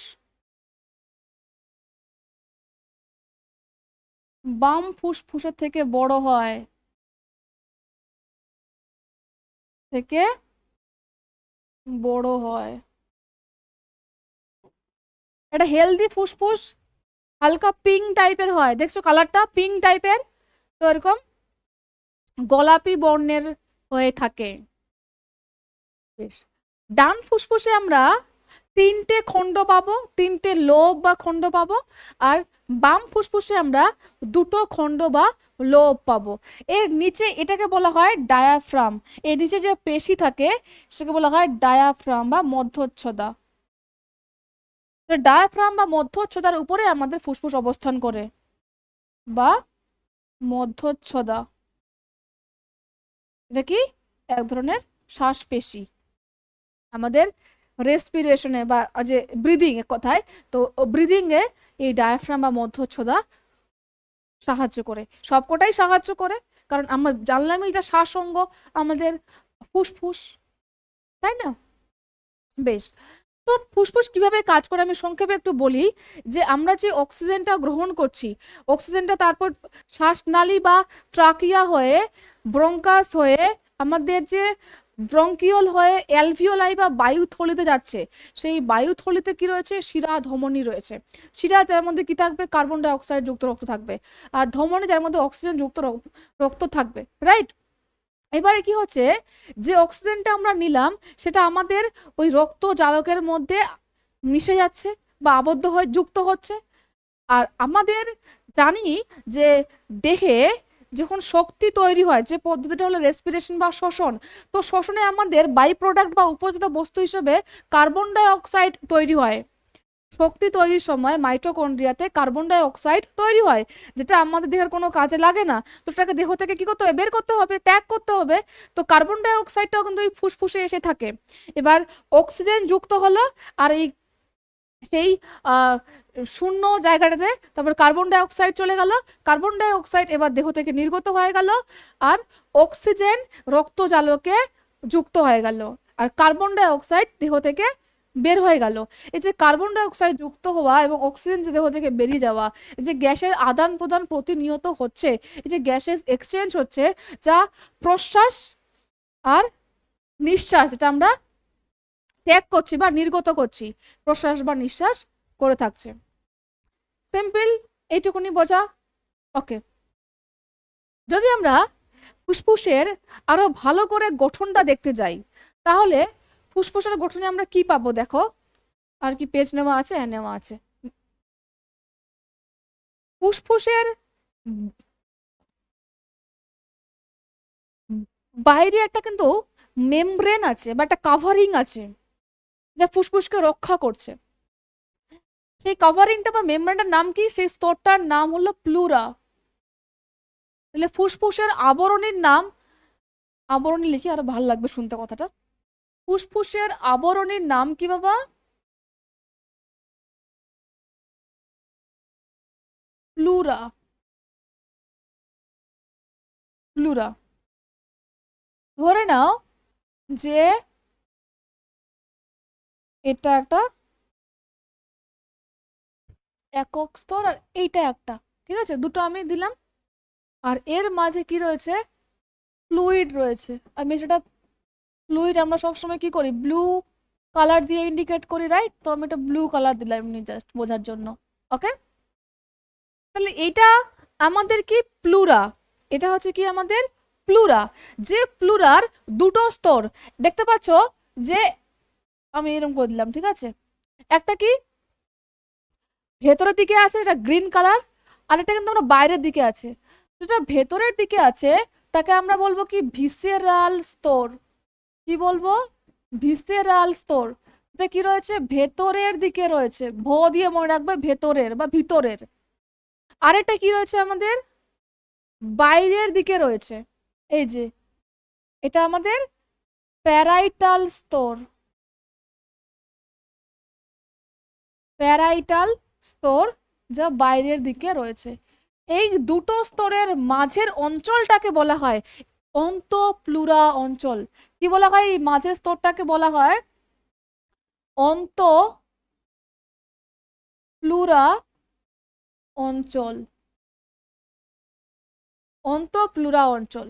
Speaker 1: বাম ফুসফুসের থেকে বড় হয়, থেকে বড় হয়। এটা হেলদি ফুসফুস হালকা পিঙ্ক টাইপের হয়, দেখছো কালারটা পিঙ্ক টাইপের, তো এরকম গোলাপি বর্ণের হয়ে থাকে। বেশ, ডান ফুসফুসে আমরা 3টে খণ্ড পাবো, 3টে লোব বা খণ্ড পাবো, আর বাম ফুসফুসে আমরা 2টো খণ্ড বা লোব পাবো। এর নিচে এটাকে বলা হয় ডায়াফ্রাম, এর নিচে যে পেশি থাকে সেটাকে বলা হয় ডায়াফ্রাম বা মধ্যচ্ছদা। ডায়াফ্রাম বা মধ্যচ্ছদার উপরে আমাদের ফুসফুস অবস্থান করে, বা মধ্যচ্ছদা, এটা কি এক ধরনের শ্বাসপেশি আমাদের রেসপিরেশনে বা যে ব্রিদিং এর কথায়, তো ব্রিদিং এ এই ডায়াফ্রাম বা মধ্যচ্ছদা সাহায্য করে, সবকটাই সাহায্য করে, কারণ আমরা জানলামই এটা শ্বাস অঙ্গ আমাদের ফুসফুস, তাই না? বেশ, তো ফুসফুস কিভাবে কাজ করে আমি সংক্ষেপে একটু বলি, যে আমরা যে অক্সিজেনটা গ্রহণ করছি, অক্সিজেনটা তারপর শ্বাসনালী বা ট্রাকিয়া হয়ে, ব্রঙ্কাস হয়ে, আমাদের যে ব্রঙ্কিওল হয়ে অ্যালভিওলাই বা বায়ুথলিতে যাচ্ছে, সেই বায়ুথলিতে কি রয়েছে? শিরা ধমনী রয়েছে। শিরা যার মধ্যে কি থাকবে? কার্বন ডাই অক্সাইড যুক্ত রক্ত থাকবে, আর ধমনী যার মধ্যে অক্সিজেন যুক্ত রক্ত থাকবে, রাইট? এবারে কি হচ্ছে, যে অক্সিজেনটা আমরা নিলাম সেটা আমাদের ওই রক্ত জালকের মধ্যে মিশে যাচ্ছে বা আবদ্ধ হয়ে যুক্ত হচ্ছে। আর আমাদের জানি যে দেহে যখন শক্তি তৈরি হয়, যে পদ্ধতিটা হলো রেসপিরেশন বা শ্বসন, তো শ্বসনে আমাদের বাই প্রোডাক্ট বা উপজাত বস্তু হিসেবে কার্বন ডাই অক্সাইড তৈরি হয়। শক্তি তৈরির সময় মাইটোকন্ড্রিয়াতে কার্বন ডাই অক্সাইড তৈরি হয়, যেটা আমাদের দেহের কোনো কাজে লাগে না, তো সেটাকে দেহ থেকে কি করতে হবে? বের করতে হবে, ত্যাগ করতে হবে। তো কার্বন ডাই অক্সাইডটাও কিন্তু এই ফুসফুসে এসে থাকে। এবার অক্সিজেন যুক্ত হলো, আর এই সেই শূন্য জায়গাটাতে তারপর কার্বন ডাই অক্সাইড চলে গেল, কার্বন ডাই অক্সাইড এবার দেহ থেকে নির্গত হয়ে গেল, আর অক্সিজেন রক্ত জালকে যুক্ত হয়ে গেল, আর কার্বন ডাই অক্সাইড দেহ থেকে বের হয়ে গেল। এই যে কার্বন ডাই অক্সাইড যুক্ত হওয়া এবং অক্সিজেন যে দেহ থেকে বেরিয়ে যাওয়া, এই যে গ্যাসের আদান প্রদান প্রতিনিয়ত হচ্ছে, এই যে গ্যাসের এক্সচেঞ্জ হচ্ছে, যা প্রশ্বাস আর নিঃশ্বাস, এটা আমরা ত্যাগ করছি বা নির্গত করছি, প্রশ্বাস বা নিঃশ্বাস করে থাকছে। সিম্পল, এইটুকুনি বোঝা। ওকে, যদি আমরা ফুসফুসের আরো ভালো করে গঠনটা দেখতে যাই, তাহলে ফুসফুসের গঠনে আমরা কি পাবো? দেখো, আর কি পেজ নেওয়া আছে? হ্যাঁ, নেওয়া আছে। ফুসফুসের বাইরে একটা কিন্তু মেমব্রেন আছে বা একটা কাভারিং আছে, যা ফুসফুসকে রক্ষা করছে। সেই কাভারিংটা বা মেমব্রেনটার নাম কি? সেই স্তরটার নাম হলো প্লুরা। তাহলে ফুসফুসের আবরণীর নাম, আবরণী লিখে আরো ভালো লাগবে শুনতে কথাটা, ফুসফুসের আবরণীর নাম কি বাবা? প্লুরা। প্লুরা। ধরে নাও যে এটা একটা একক স্তর আর এইটা একটা, ঠিক আছে, দুটো আমি দিলাম, আর এর মাঝে কি রয়েছে? ফ্লুইড রয়েছে। আমি সেটা ফ্লুইড আমরা সবসময় কি করি? ব্লু কালার দিয়ে ইন্ডিকেট করি, রাইট? তো আমি এটা ব্লু কালার দিলাম এমনি জাস্ট বোঝার জন্য। ওকে, তাহলে এইটা আমাদের কি? প্লুরা। এটা হচ্ছে কি আমাদের প্লুরা। যে প্লুরার দুটো স্তর দেখতে পাচ্ছ, যে আমি এরকম করে দিলাম, ঠিক আছে, একটা কি ভেতরের দিকে আছে, এটা গ্রিন কালার, আর এটা কিন্তু আমরা বাইরের দিকে আছে, যেটা ভেতরের দিকে আছে তাকে আমরা বলবো কি ভিসেরাল স্তর। কি বলবো? ভিসেরাল স্তর। এটা কি রয়েছে? ভেতরের দিকে রয়েছে, ভ দিয়ে মনে রাখবে, ভেতরের বা ভিতরের। আরেকটা কি রয়েছে আমাদের? বাইরের দিকে রয়েছে। এই যে এটা আমাদের প্যারাইটাল স্তর। প্যারাইটাল স্তর, যা বাইরের দিকে রয়েছে। এই দুটো স্তরের মাঝের অঞ্চলটাকে বলা হয় অন্তঃপ্লুরা অঞ্চল। কি বলা হয়? এই মাঝের স্তরটাকে বলা হয় অন্তঃপ্লুরা অঞ্চল। অন্তঃপ্লুরা অঞ্চল।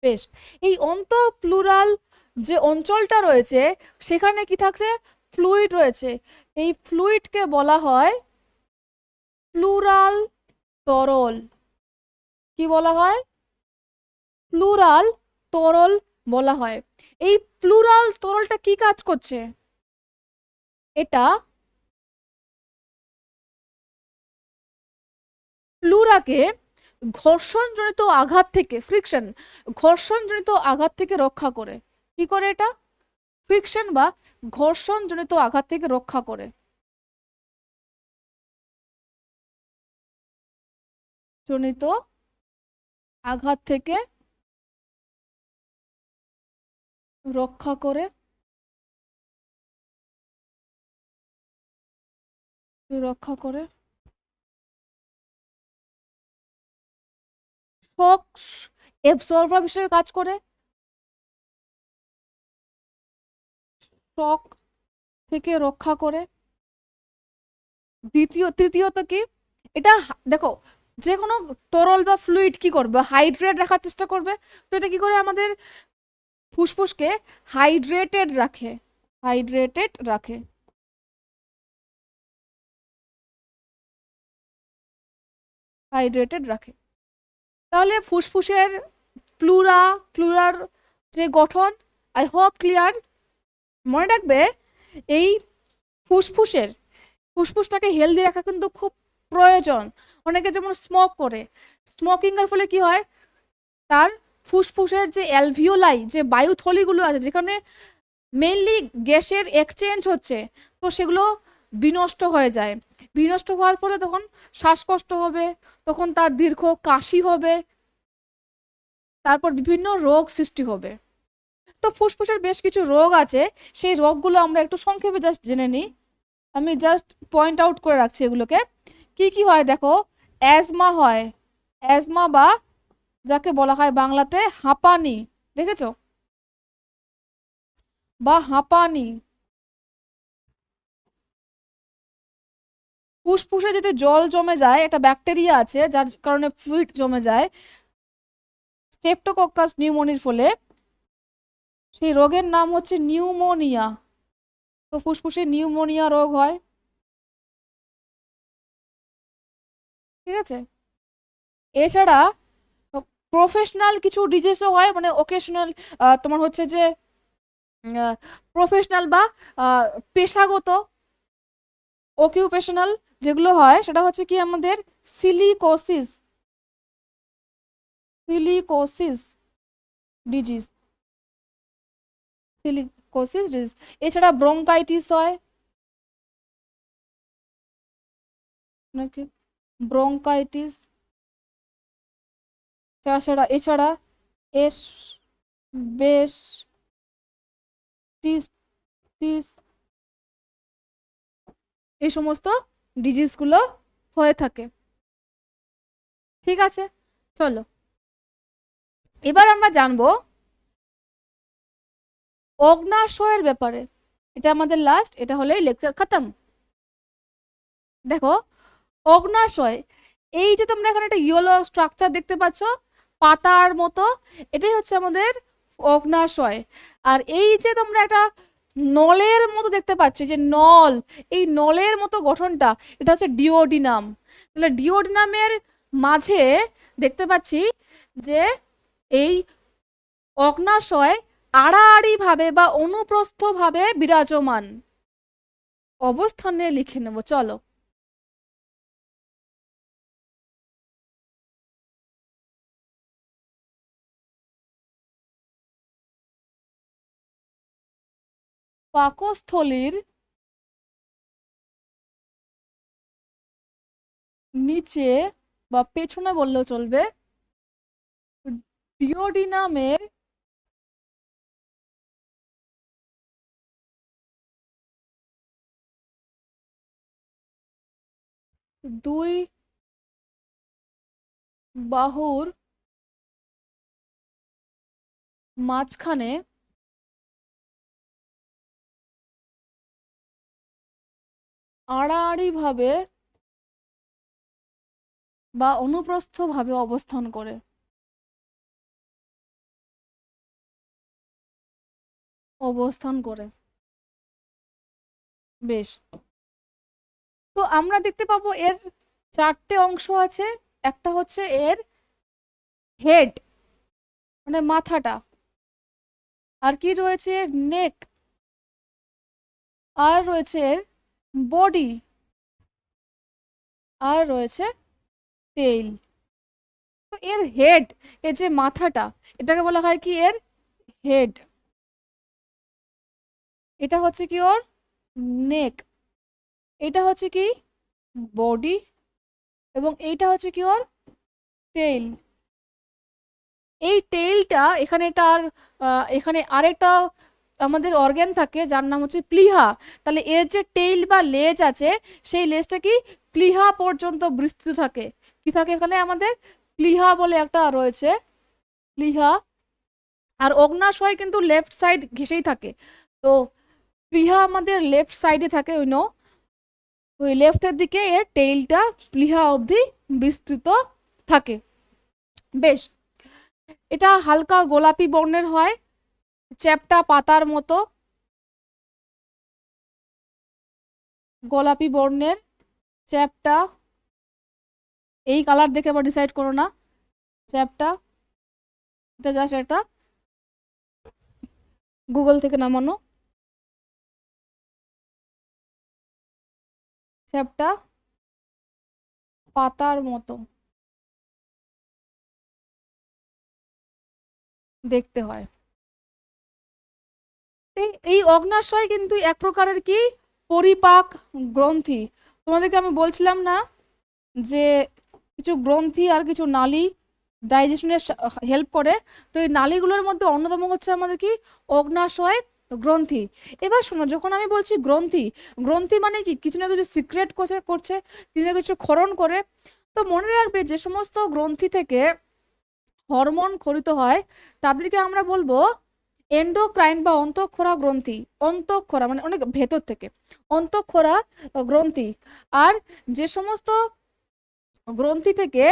Speaker 1: বেশ, এই অন্তঃপ্লুরাল যে অঞ্চলটা রয়েছে সেখানে কি থাকছে? ফ্লুইড রয়েছে। এই ফ্লুইডকে বলা হয় প্লুরাল তরল। কি বলা হয়? প্লুরাল তরল বলা হয়। এই প্লুরাল তরলটা কি কাজ করছে? এটা প্লুরাকে ঘর্ষণজনিত আঘাত থেকে, ফ্রিকশন, ঘর্ষণজনিত আঘাত থেকে রক্ষা করে। কি করে এটা? ফ্রিকশন বা ঘর্ষণজনিত আঘাত থেকে রক্ষা করে। জনিত আঘাত থেকে রক্ষা করে, রক্ষা করে। শক এবজর্ভার হিসেবে কাজ করে। শক থেকে রক্ষা করে। তৃতীয়ত কি? এটা দেখো, যে কোনো তরল বা ফ্লুইড কি করবে? হাইড্রেট রাখার চেষ্টা করবে। তো এটা কি করে? আমাদের ফুসফুসকে হাইড্রেটেড রাখে। হাইড্রেটেড রাখে। হাইড্রেটেড রাখে। তাহলে ফুসফুসের প্লুরার যে গঠন, আই হোপ ক্লিয়ার। মনে রাখবে, এই ফুসফুসের ফুসফুসটাকে হেলদি রাখা কিন্তু খুব প্রয়োজন। অনেকে যেমন স্মোক করে, স্মোকিং এর ফলে কি হয়? তার ফুসফুসের যে অ্যালভিওলাই, যে বায়ুথলিগুলো আছে যেখানে মেইনলি গ্যাসের এক্সচেঞ্জ হচ্ছে, তো সেগুলো বিনষ্ট হয়ে যায়। বিনষ্ট হওয়ার ফলে তখন শ্বাসকষ্ট হবে, তখন তার দীর্ঘ কাশি হবে, তারপর বিভিন্ন রোগ সৃষ্টি হবে। তো ফুসফুসের বেশ কিছু রোগ আছে, সেই রোগগুলো আমরা একটু সংক্ষেপে জাস্ট জেনে নিই। আমি জাস্ট পয়েন্ট আউট করে রাখছি এগুলোকে। কি কি হয় দেখো? অ্যাজমা হয়, অ্যাজমা বা যাকে বলা হয় বাংলাতে হাঁপানি, দেখেছো? বা হাঁপানি। ফুসফুসে যদি জল জমে যায়, একটা ব্যাকটেরিয়া আছে যার কারণে ফ্লুইড জমে যায়, স্ট্রেপ্টোকক্কাস নিউমোনির ফলে, সেই রোগের নাম হচ্ছে নিউমোনিয়া। তো ফুসফুসে নিউমোনিয়া রোগ হয়। ঠিক আছে? এছাড়া প্রফেশনাল কিছু ডিজিজও হয়, মানে ওকেশনাল, তোমার হচ্ছে যে প্রফেশনাল বা পেশাগত, অকিউপেশনাল যেগুলো হয়, সেটা হচ্ছে কি আমাদের silicosis. Silicosis disease. Silicosis disease. এছাড়া ব্রঙ্কাইটিস হয় নাকি? ব্রঙ্কাইটিস। এছাড়া এস বেশ এই সমস্ত ডিজিজগুলো হয়ে থাকে। ঠিক আছে, চলো এবার আমরা জানবো অগ্ন্যাশয়ের ব্যাপারে। এটা আমাদের লাস্ট, এটা হলেই লেকচার খতম। দেখো, অগ্ন্যাশয়, এই যে তোমরা এখানে একটা ইয়েলো স্ট্রাকচার দেখতে পাচ্ছ পাতার মতো, এটাই হচ্ছে আমাদের অগ্ন্যাশয়। আর এই যে তোমরা একটা নলের মতো দেখতে পাচ্ছ, যে নল, এই নলের মতো গঠনটা, এটা হচ্ছে ডিওডিনাম। তাহলে ডিওডিনামের মাঝে দেখতে পাচ্ছি যে এই অগ্ন্যাশয় আড়াআড়ি ভাবে বা অনুপ্রস্থ ভাবে বিরাজমান। অবস্থানে লিখে নেব, চলো। পাকস্থলীর নিচে বা পেছনে বললেও চলবে, ডিওডিনামের দুই বাহুর মাঝখানে আড়াআড়ি ভাবে বা অনুপ্রস্থ ভাবে অবস্থান করে। বেশ, তো আমরা দেখতে পাবো এর চারটে অংশ আছে। একটা হচ্ছে এর হেড, মানে মাথাটা, আর কি রয়েছে নেক, আর রয়েছে এর বডি, আর রয়েছে টেইল। তো এর হেড, এর যে মাথাটা, এটাকে বলা হয় কি এর হেড। এটা হচ্ছে কি ওর নেক, এটা হচ্ছে কি বডি, এবং এইটা হচ্ছে কি ওর টেইল। এই টেইলটা এখানে এটা আর এখানে আরেকটা আমাদের অর্গ্যান থাকে যার নাম হচ্ছে প্লিহা। তাহলে এর যে টেইল বা লেজ আছে, সেই লেজটা কি প্লিহা পর্যন্ত বিস্তৃত থাকে। কি থাকে এখানে আমাদের প্লিহা বলে একটা রয়েছে, প্লিহা। আর অগ্নাশয় কিন্তু লেফট সাইড ঘেঁষেই থাকে, তো প্লিহা আমাদের লেফট সাইডে থাকে, ওই লেফটের দিকে এর টেইলটা প্লিহা অবধি বিস্তৃত থাকে। বেশ, এটা হালকা গোলাপি বর্ণের হয়, চ্যাপ্টা পাতার মতো, গোলাপি বর্ণের চ্যাপ্টা। এই কালার দেখে আবার ডিসাইড করো না, চ্যাপ্টা, এটা জাস্ট একটা গুগল থেকে নামানো, চ্যাপ্টা পাতার মতো দেখতে হয়। এই অগ্নাশয় কিন্তু এক প্রকারের কি পরিপাক গ্রন্থি। তোমাদেরকে আমি বলছিলাম না যে কিছু গ্রন্থি আর কিছু নালী ডাইজেশনের হেল্প করে, তো এই নালীগুলোর মধ্যে অন্যতম হচ্ছে আমাদের কি অগ্নাশয় গ্রন্থি। এবার শোনো, যখন আমি বলছি গ্রন্থি, গ্রন্থি মানে কি কিছু না কিছু সিক্রেট করছে, কিছু না কিছু ক্ষরণ করে। তো মনে রাখবে, যে সমস্ত গ্রন্থি থেকে হরমোন ক্ষরিত হয় তাদেরকে আমরা বলবো এন্ডোক্রাইন বা অন্তঃক্ষরা গ্রন্থি। অন্তঃক্ষরা মানে অনেক ভেতর থেকে, অন্তঃক্ষরা গ্রন্থি। আর যে সমস্ত গ্রন্থি থেকে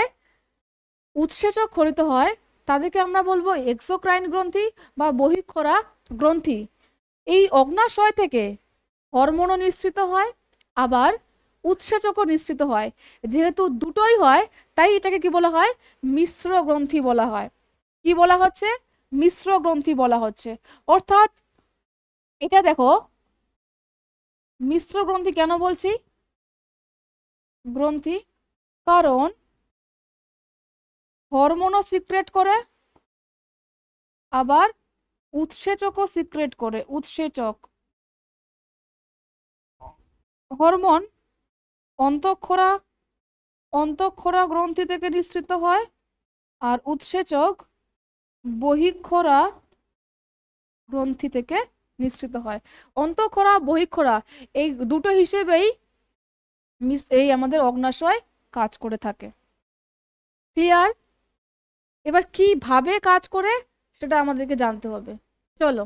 Speaker 1: উৎসেচক ক্ষরিত হয় তাদেরকে আমরা বলবো এক্সোক্রাইন গ্রন্থি বা বহিঃক্ষরা গ্রন্থি। এই অগ্নাশয় থেকে হরমোনও নিঃসৃত হয়, আবার উৎসেচকও নিঃসৃত হয়। যেহেতু দুটোই হয়, তাই এটাকে কি বলা হয় মিশ্র গ্রন্থি বলা হয়। কি বলা হচ্ছে মিশ্র গ্রন্থি বলা হচ্ছে। অর্থাৎ এটা দেখো, মিশ্র গ্রন্থি কেন বলছি গ্রন্থি, কারণ হরমোনও সিক্রেট করে, আবার উৎসেচকও সিক্রেট করে। উৎসেচক, হরমোন অন্তঃক্ষরা অন্তঃক্ষরা গ্রন্থি থেকে নিঃসৃত হয়, আর উৎসেচক বহিঃক্ষরা গ্রন্থি থেকে নিঃসৃত হয়। অন্তঃক্ষরা বহিঃক্ষরা এই দুটো হিসেবেই এই আমাদের অগ্নাশয় কাজ করে থাকে। ক্লিয়ার? এবার কিভাবে কাজ করে সেটা আমাদেরকে জানতে হবে। চলো,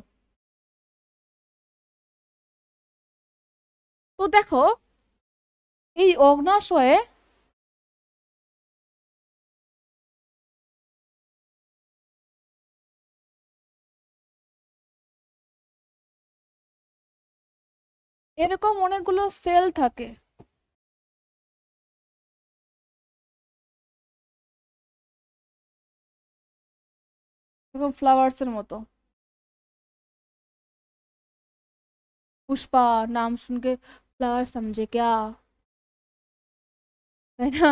Speaker 1: তো দেখো এই অগ্নাশয়ে এরকম অনেকগুলো সেল থাকে, এরকম ফ্লাওয়ার্স এর মতো। পুষ্পা নাম শুনকে ফ্লাওয়ার সমঝে ক্যা, তাই না?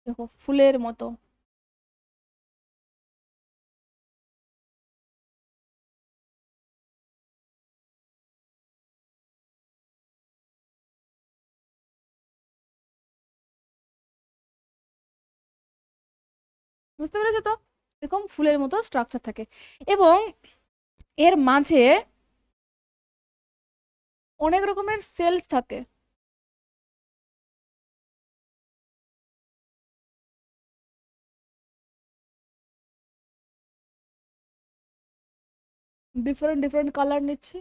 Speaker 1: দেখো ফুলের মতো। বুঝতে পেরেছো তো? এরকম ফুলের মতো স্ট্রাকচার থাকে এবং এর মাঝে অনেক রকমের সেলস থাকে। ডিফারেন্ট ডিফারেন্ট কালার নিচ্ছি।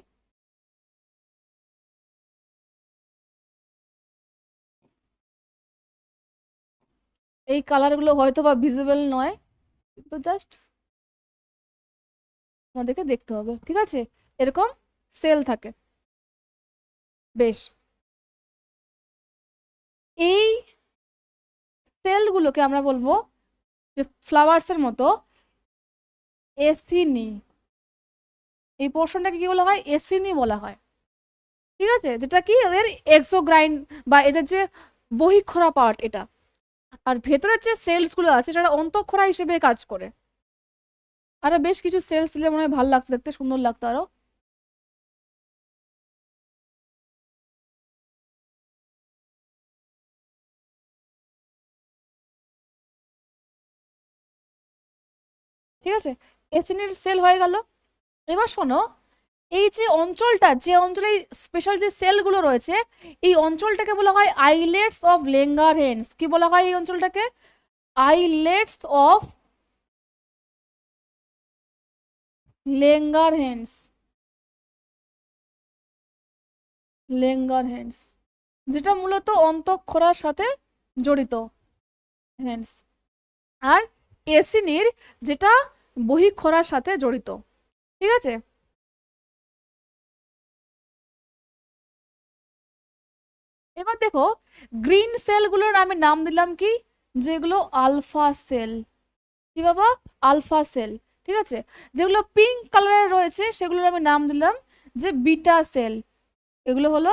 Speaker 1: এই কালারগুলো হয়তো বা ভিজিবল নয়, কিন্তু জাস্ট আমাদেরকে দেখতে হবে, ঠিক আছে? এরকম সেল থাকে। বেশ, এই সেলগুলোকে আমরা বলবো যে ফ্লাওয়ার্সের মতো এসিনি। এই পোর্শনটাকে কি বলা হয়? এসিনি বলা হয়, ঠিক আছে? যেটা কি এদের এক্সোগ্রাইন বা এদের যে বহিঃক্ষরা পার্ট এটা। আর ভেতরের যে সেলস গুলো আছে সেটা অন্তঃক্ষরা হিসেবে কাজ করে। আরো বেশ কিছু সেলস দিলে মনে হয় ভালো লাগতো, দেখতে সুন্দর লাগতো আরো। ঠিক আছে, এসিনির সেল হয়ে গেল। এবার শোনো, এই যে অঞ্চলটা, যে অঞ্চলে স্পেশাল যে সেলগুলো রয়েছে, এই অঞ্চলটাকে বলা হয় আইলেটস অফ লেঙ্গারহ্যান্স। কি বলা হয় এই অঞ্চলটাকে? Islets of লেঙ্গারহ্যান্স। লেঙ্গারহ্যান্স, যেটা মূলত অন্তঃক্ষরার সাথে জড়িত, হ্যান্স। আর এসিনির, যেটা বহিঃক্ষরার সাথে জড়িত, ঠিক আছে? এবার দেখো, গ্রিন সেলগুলোর আমি নাম দিলাম কি? যেগুলো আলফা সেল। কি বাবা? আলফা সেল, ঠিক আছে? যেগুলো পিঙ্ক কালারের রয়েছে সেগুলোর আমি নাম দিলাম যে বিটা সেল। এগুলো হলো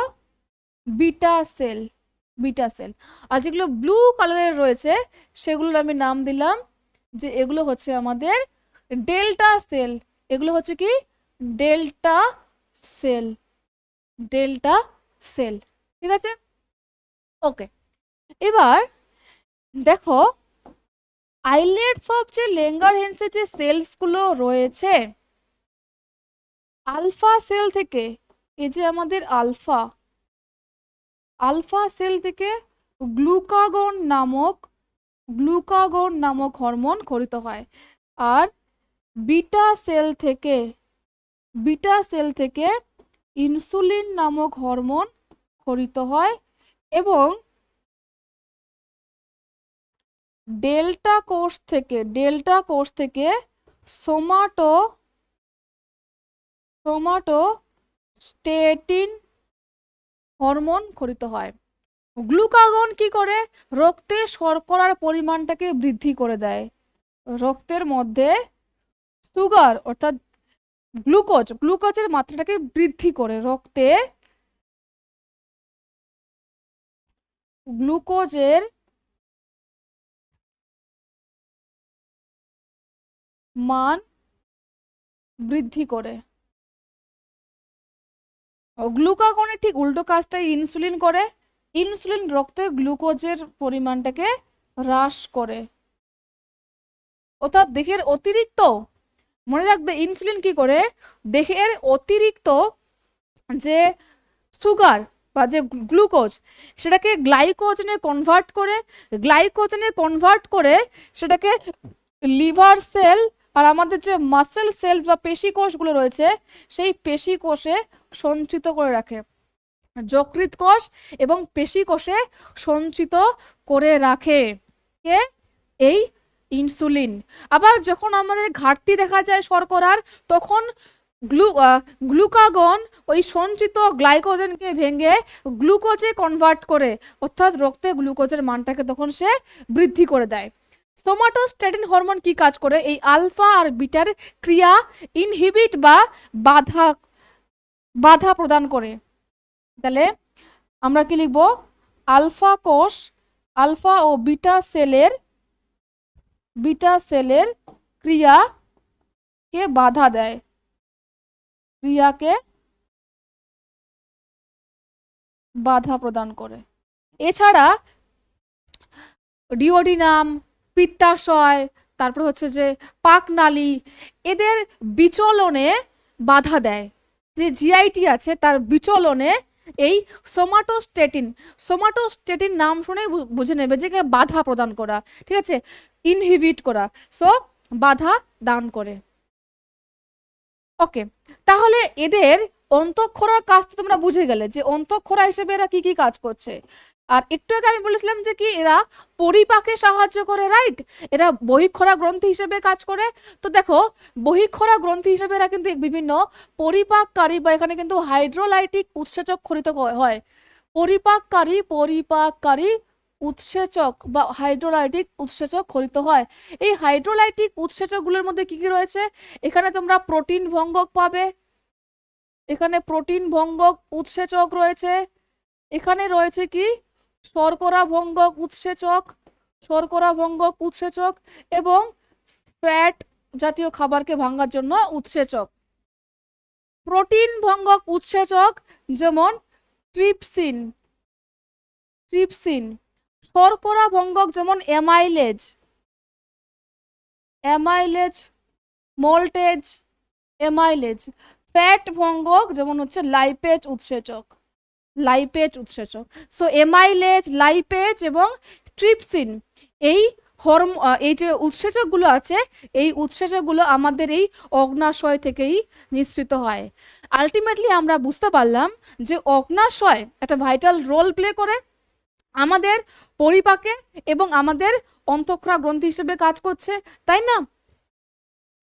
Speaker 1: বিটা সেল, বিটা সেল। আর যেগুলো ব্লু কালারের রয়েছে সেগুলোর আমি নাম দিলাম যে এগুলো হচ্ছে আমাদের ডেল্টা সেল। এগুলো হচ্ছে কি? ডেল্টা সেল, ডেল্টা সেল, ঠিক আছে? ওকে, এবার দেখো, আইলেটস অফ যে লেঙ্গারহ্যান্সের যে সেলসগুলো রয়েছে, আলফা সেল থেকে, এই যে আমাদের আলফা, আলফা সেল থেকে গ্লুকাগন নামক, গ্লুকাগন নামক হরমোন খরিত হয়। আর বিটা সেল থেকে, বিটা সেল থেকে ইনসুলিন নামক হরমোন খরিত হয়। এবং ডেল্টা কোষ থেকে, ডেল্টা কোষ থেকে সোমাটো, সোমাটো স্টেটিন হরমোন খরিত হয়। গ্লুকাগন কি করে? রক্তে শর্করার পরিমাণটাকে বৃদ্ধি করে দেয়। রক্তের মধ্যে সুগার অর্থাৎ গ্লুকোজ, গ্লুকোজের মাত্রাটাকে বৃদ্ধি করে, রক্তে গ্লুকোজের মান বৃদ্ধি করে। গ্লুকাগনের ঠিক উল্টো কাজটাই ইনসুলিন করে। ইনসুলিন রক্তে গ্লুকোজের পরিমাণটাকে হ্রাস করে। অর্থাৎ দেহের অতিরিক্ত, মনে রাখবে ইনসুলিন কি করে, দেহের অতিরিক্ত যে সুগার বা যে গ্লুকোজ সেটাকে গ্লাইকোজেনে কনভার্ট করে, গ্লাইকোজেনে কনভার্ট করে সেটাকে লিভার সেল আর আমাদের যে মাসেল সেল বা পেশি কোষগুলো রয়েছে সেই পেশি কোষে সঞ্চিত করে রাখে। যকৃৎ কোষ এবং পেশি কোষে সঞ্চিত করে রাখে কে? এই ইনসুলিন। আবার যখন আমাদের ঘাটতি দেখা যায় শর্করার, তখন গ্লুকাগন ওই সঞ্চিত গ্লাইকোজেনকে ভেঙে গ্লুকোজে কনভার্ট করে, অর্থাৎ রক্তে গ্লুকোজের মানটাকে তখন সে বৃদ্ধি করে দেয়। সোমাটোস্ট্যাটিন হরমোন কি কাজ করে? এই আলফা আর বিটার ক্রিয়া ইনহিবিট বা বাধা, বাধা প্রদান করে। তাহলে আমরা কি লিখব? আলফা কোষ, আলফা ও বিটা সেলের, বিটা সেলের ক্রিয়াকে বাধা দেয়, ক্রিয়াকে বাধা প্রদান করে। এছাড়া ডিওডিনাম, পিত্তাশয়, তারপর হচ্ছে যে পাকনালী, এদের বিচলনে বাধা দেয়। যে জিআইটি আছে তার বিচলনে এই সোমাটোস্টেটিন, সোমাটোস্টেটিন নাম শুনেই বুঝে নেবে যে বাধা প্রদান করা, ঠিক আছে, ইনহিবিট করা, সো বাধা দান করে। ওকে, তাহলে এদের অন্তঃক্ষরার কাজ তো তোমরা বুঝে গেলে যে অন্তঃক্ষরা হিসেবে এরা কি কি কাজ করছে। আর একটু আগে আমি বলেছিলাম যে কি এরা পরিপাকে সাহায্য করে, রাইট, এরা বহিঃক্ষরা গ্রন্থি হিসেবে কাজ করে। তো দেখো বহিঃক্ষরা গ্রন্থি হিসেবে এরা কিন্তু বিভিন্ন পরিপাককারী বা এখানে কিন্তু হাইড্রোলাইটিক উৎসেচক খরিত হয়। পরিপাককারী উৎসেচক বা হাইড্রোলাইটিক উৎসেচক খরিত হয়। এই হাইড্রোলাইটিক উৎসেচকগুলোর মধ্যে কি কি রয়েছে, এখানে তোমরা প্রোটিন ভঙ্গক পাবে, এখানে প্রোটিন ভঙ্গক উৎসেচক রয়েছে, এখানে রয়েছে কি শর্করা ভঙ্গক উৎসেচক, শর্করা ভঙ্গক উৎসেচক এবং ফ্যাট জাতীয় খাবারকে ভাঙার জন্য উৎসেচক। প্রোটিন ভঙ্গক উৎসেচক যেমন ট্রিপসিন, ট্রিপসিন। শর্করা ভঙ্গক যেমন amylase, amylase, maltase, amylase. Fat ভঙ্গক যেমন হচ্ছে লাইপেজ উৎসেচক, লাইপেজ উৎসেচক। সো এমাইলেজ, লাইপেজ এবং ট্রিপসিন, এই এই যে উৎসেচকগুলো আছে এই উৎসেচকগুলো আমাদের এই অগ্নাশয় থেকেই নিঃসৃত হয়। আলটিমেটলি আমরা বুঝতে পারলাম যে অগ্নাশয় একটা ভাইটাল রোল প্লে করে আমাদের পরিপাকে এবং আমাদের অন্তঃক্ষরা গ্রন্থি হিসেবে কাজ করছে, তাই না?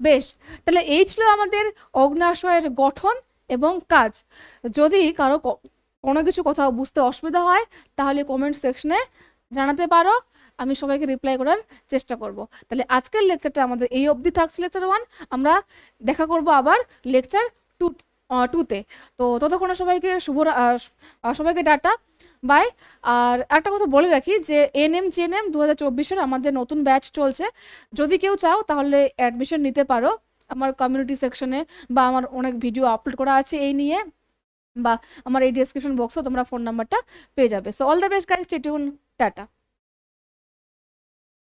Speaker 1: বেশ, তাহলে এই ছিল আমাদের অগ্নাশয়ের গঠন এবং কাজ। যদি কারো কোনো কিছু কোথাও বুঝতে অসুবিধা হয় তাহলে কমেন্ট সেকশনে জানাতে পারো, আমি সবাইকে রিপ্লাই করার চেষ্টা করব। তাহলে আজকের লেকচারটা আমাদের এই অবধি থাকছে, লেকচার 1। আমরা দেখা করব আবার লেকচার 2-তে। তো ততক্ষণে সবাইকে সবাইকে ডাটা, বাই। আর একটা কথা বলে রাখি যে এনএম জিএনএম 2024-এর আমাদের নতুন ব্যাচ চলছে। যদি কেউ চাও তাহলে অ্যাডমিশন নিতে পারো আমার কমিউনিটি সেকশনে, বা আমার অনেক ভিডিও আপলোড করা আছে এই নিয়ে, বা আমার এই ডেসক্রিপশন বক্সেও তোমরা ফোন নাম্বারটা পেয়ে যাবে। So all the best guys, stay tune, tata.